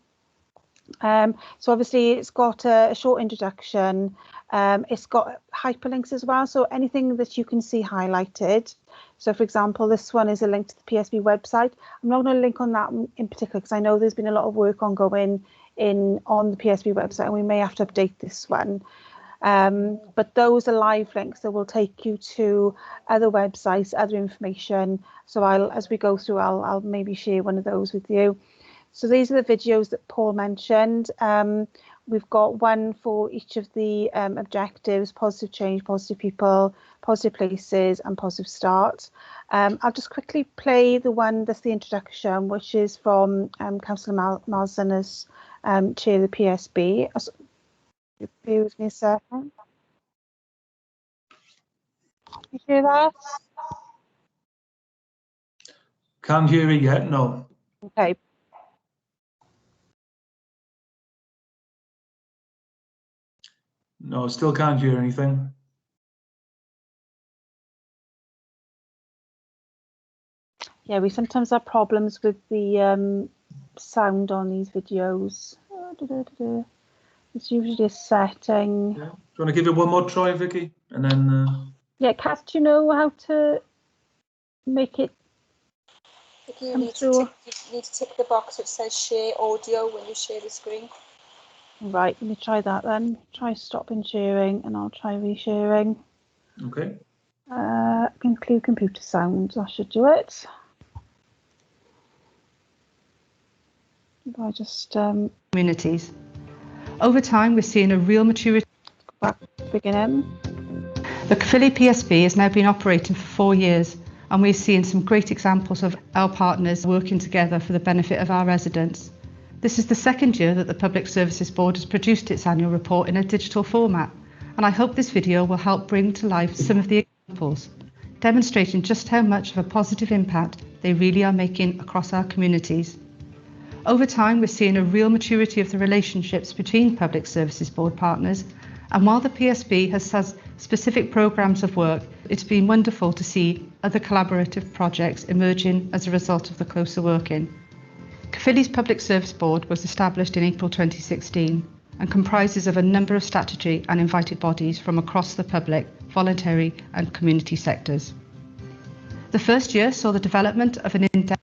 so obviously it's got a short introduction. It's got hyperlinks as well, so anything that you can see highlighted. So for example, this one is a link to the PSB website. I'm not going to link on that in particular because I know there's been a lot of work ongoing on the PSB website, and we may have to update this one. But those are live links that will take you to other websites, other information. So as we go through, I'll maybe share one of those with you. So these are the videos that Paul mentioned. We've got one for each of the objectives: positive change, positive people, positive places, and positive start. I'll just quickly play the one that's the introduction, which is from Councillor Marsden as chair of the PSB. Bear with me a second. You hear that? Can't hear it yet, no. Okay. No, still can't hear anything. Yeah, we sometimes have problems with the sound on these videos. It's usually a setting. Yeah. Do you want to give it one more try, Vicky? And then. Yeah, Kath, do you know how to make it You need to tick the box which says share audio when you share the screen. Right, let me try that then. Try stopping sharing, and I'll try resharing. Okay. Include computer sounds. That should do it. If I just communities. Over time, we're seeing a real maturity. Back beginning. The Caerphilly PSB has now been operating for 4 years, and we're seeing some great examples of our partners working together for the benefit of our residents. This is the second year that the Public Services Board has produced its annual report in a digital format, and I hope this video will help bring to life some of the examples, demonstrating just how much of a positive impact they really are making across our communities. Over time, we're seeing a real maturity of the relationships between Public Services Board partners, and while the PSB has had specific programmes of work, it's been wonderful to see other collaborative projects emerging as a result of the closer working. Caerphilly's Public Service Board was established in April 2016 and comprises of a number of statutory and invited bodies from across the public, voluntary and community sectors. The first year saw the development of an in-depth.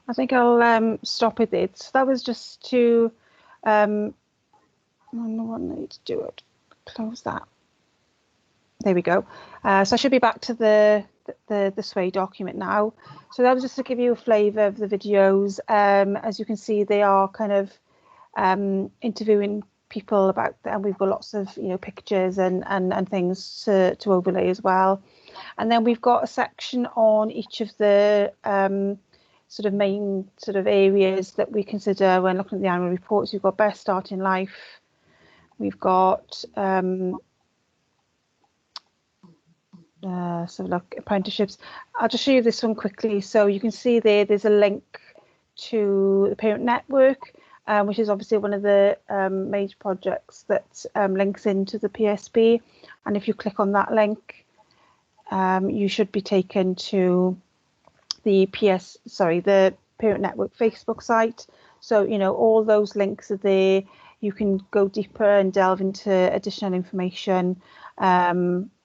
I think I'll stop with it. So that was just to, I don't know what I need to do it. Close that. There we go. So I should be back to the SWAY document now. So that was just to give you a flavour of the videos. As you can see, they are kind of interviewing people about, and we've got lots of pictures and things to overlay as well. And then we've got a section on each of the sort of main sort of areas that we consider when looking at the annual reports. We've got best start in life. We've got so look, apprenticeships. I'll just show you this one quickly. So you can see there's a link to the parent network, which is obviously one of the major projects that links into the PSB. And if you click on that link, you should be taken to the the parent network Facebook site. So all those links are there. You can go deeper and delve into additional information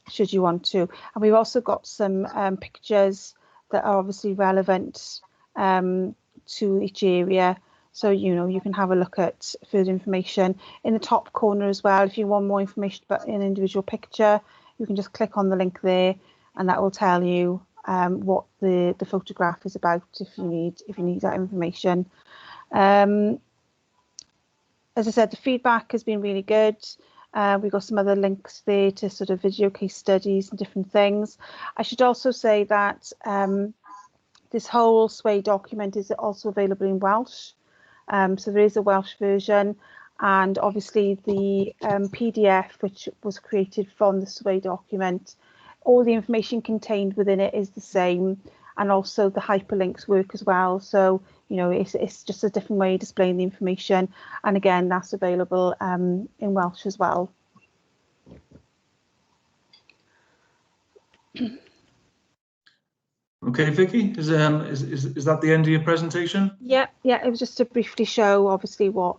should you want to. And we've also got some pictures that are obviously relevant to each area. So, you can have a look at further information. In the top corner as well, if you want more information about an individual picture, you can just click on the link there, and that will tell you what the photograph is about if you need that information. As I said, the feedback has been really good. We've got some other links there to sort of video case studies and different things. I should also say that this whole SWAY document is also available in Welsh. So there is a Welsh version. and obviously the PDF which was created from the survey document, all the information contained within it is the same, and also the hyperlinks work as well. So it's just a different way of displaying the information, and again that's available in Welsh as well. Okay, Vicky, is that the end of your presentation? Yeah, it was just to briefly show obviously what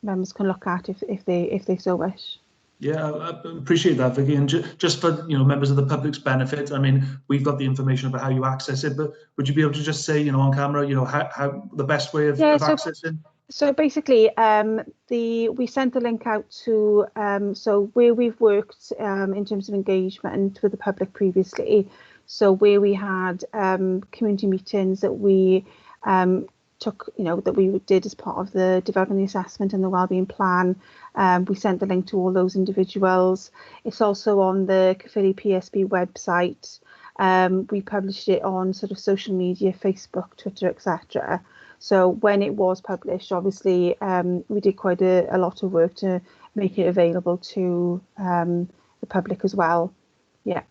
members can look at if they so wish. Yeah, I appreciate that, Vicky. And just for members of the public's benefit, I mean, we've got the information about how you access it, but would you be able to just say, on camera, how the best way of accessing? So basically, we sent the link out to so where we've worked in terms of engagement with the public previously. So where we had community meetings that we took, that we did as part of the developing the assessment and the wellbeing plan. We sent the link to all those individuals. It's also on the Caerphilly PSB website. We published it on sort of social media, Facebook, Twitter, etc. So when it was published, obviously, we did quite a lot of work to make it available to the public as well. Yeah.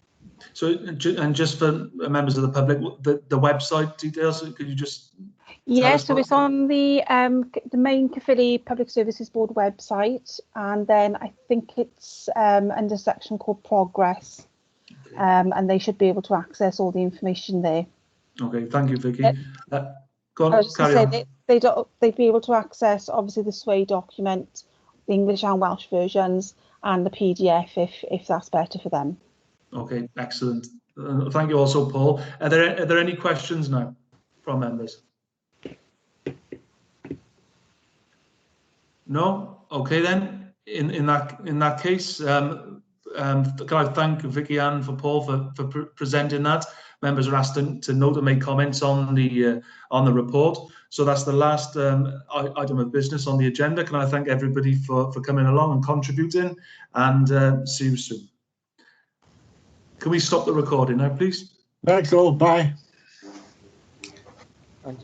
So, and just for members of the public, the website details, could you just Yeah, so it's on the main Caerphilly Public Services Board website, and then I think it's under a section called Progress, and they should be able to access all the information there. Okay, thank you, Vicky. Go on, I was just carry going to on. say they'd be able to access obviously the SWAY document, the English and Welsh versions, and the PDF if that's better for them. Okay, excellent. Thank you also, Paul. Are there any questions now from members? No? Okay then. In that case, can I thank Vicky Ann for Paul for presenting that. Members are asked to note and make comments on the report. So that's the last item of business on the agenda. Can I thank everybody for coming along and contributing, and see you soon. Can we stop the recording now, please? Thanks all. Bye.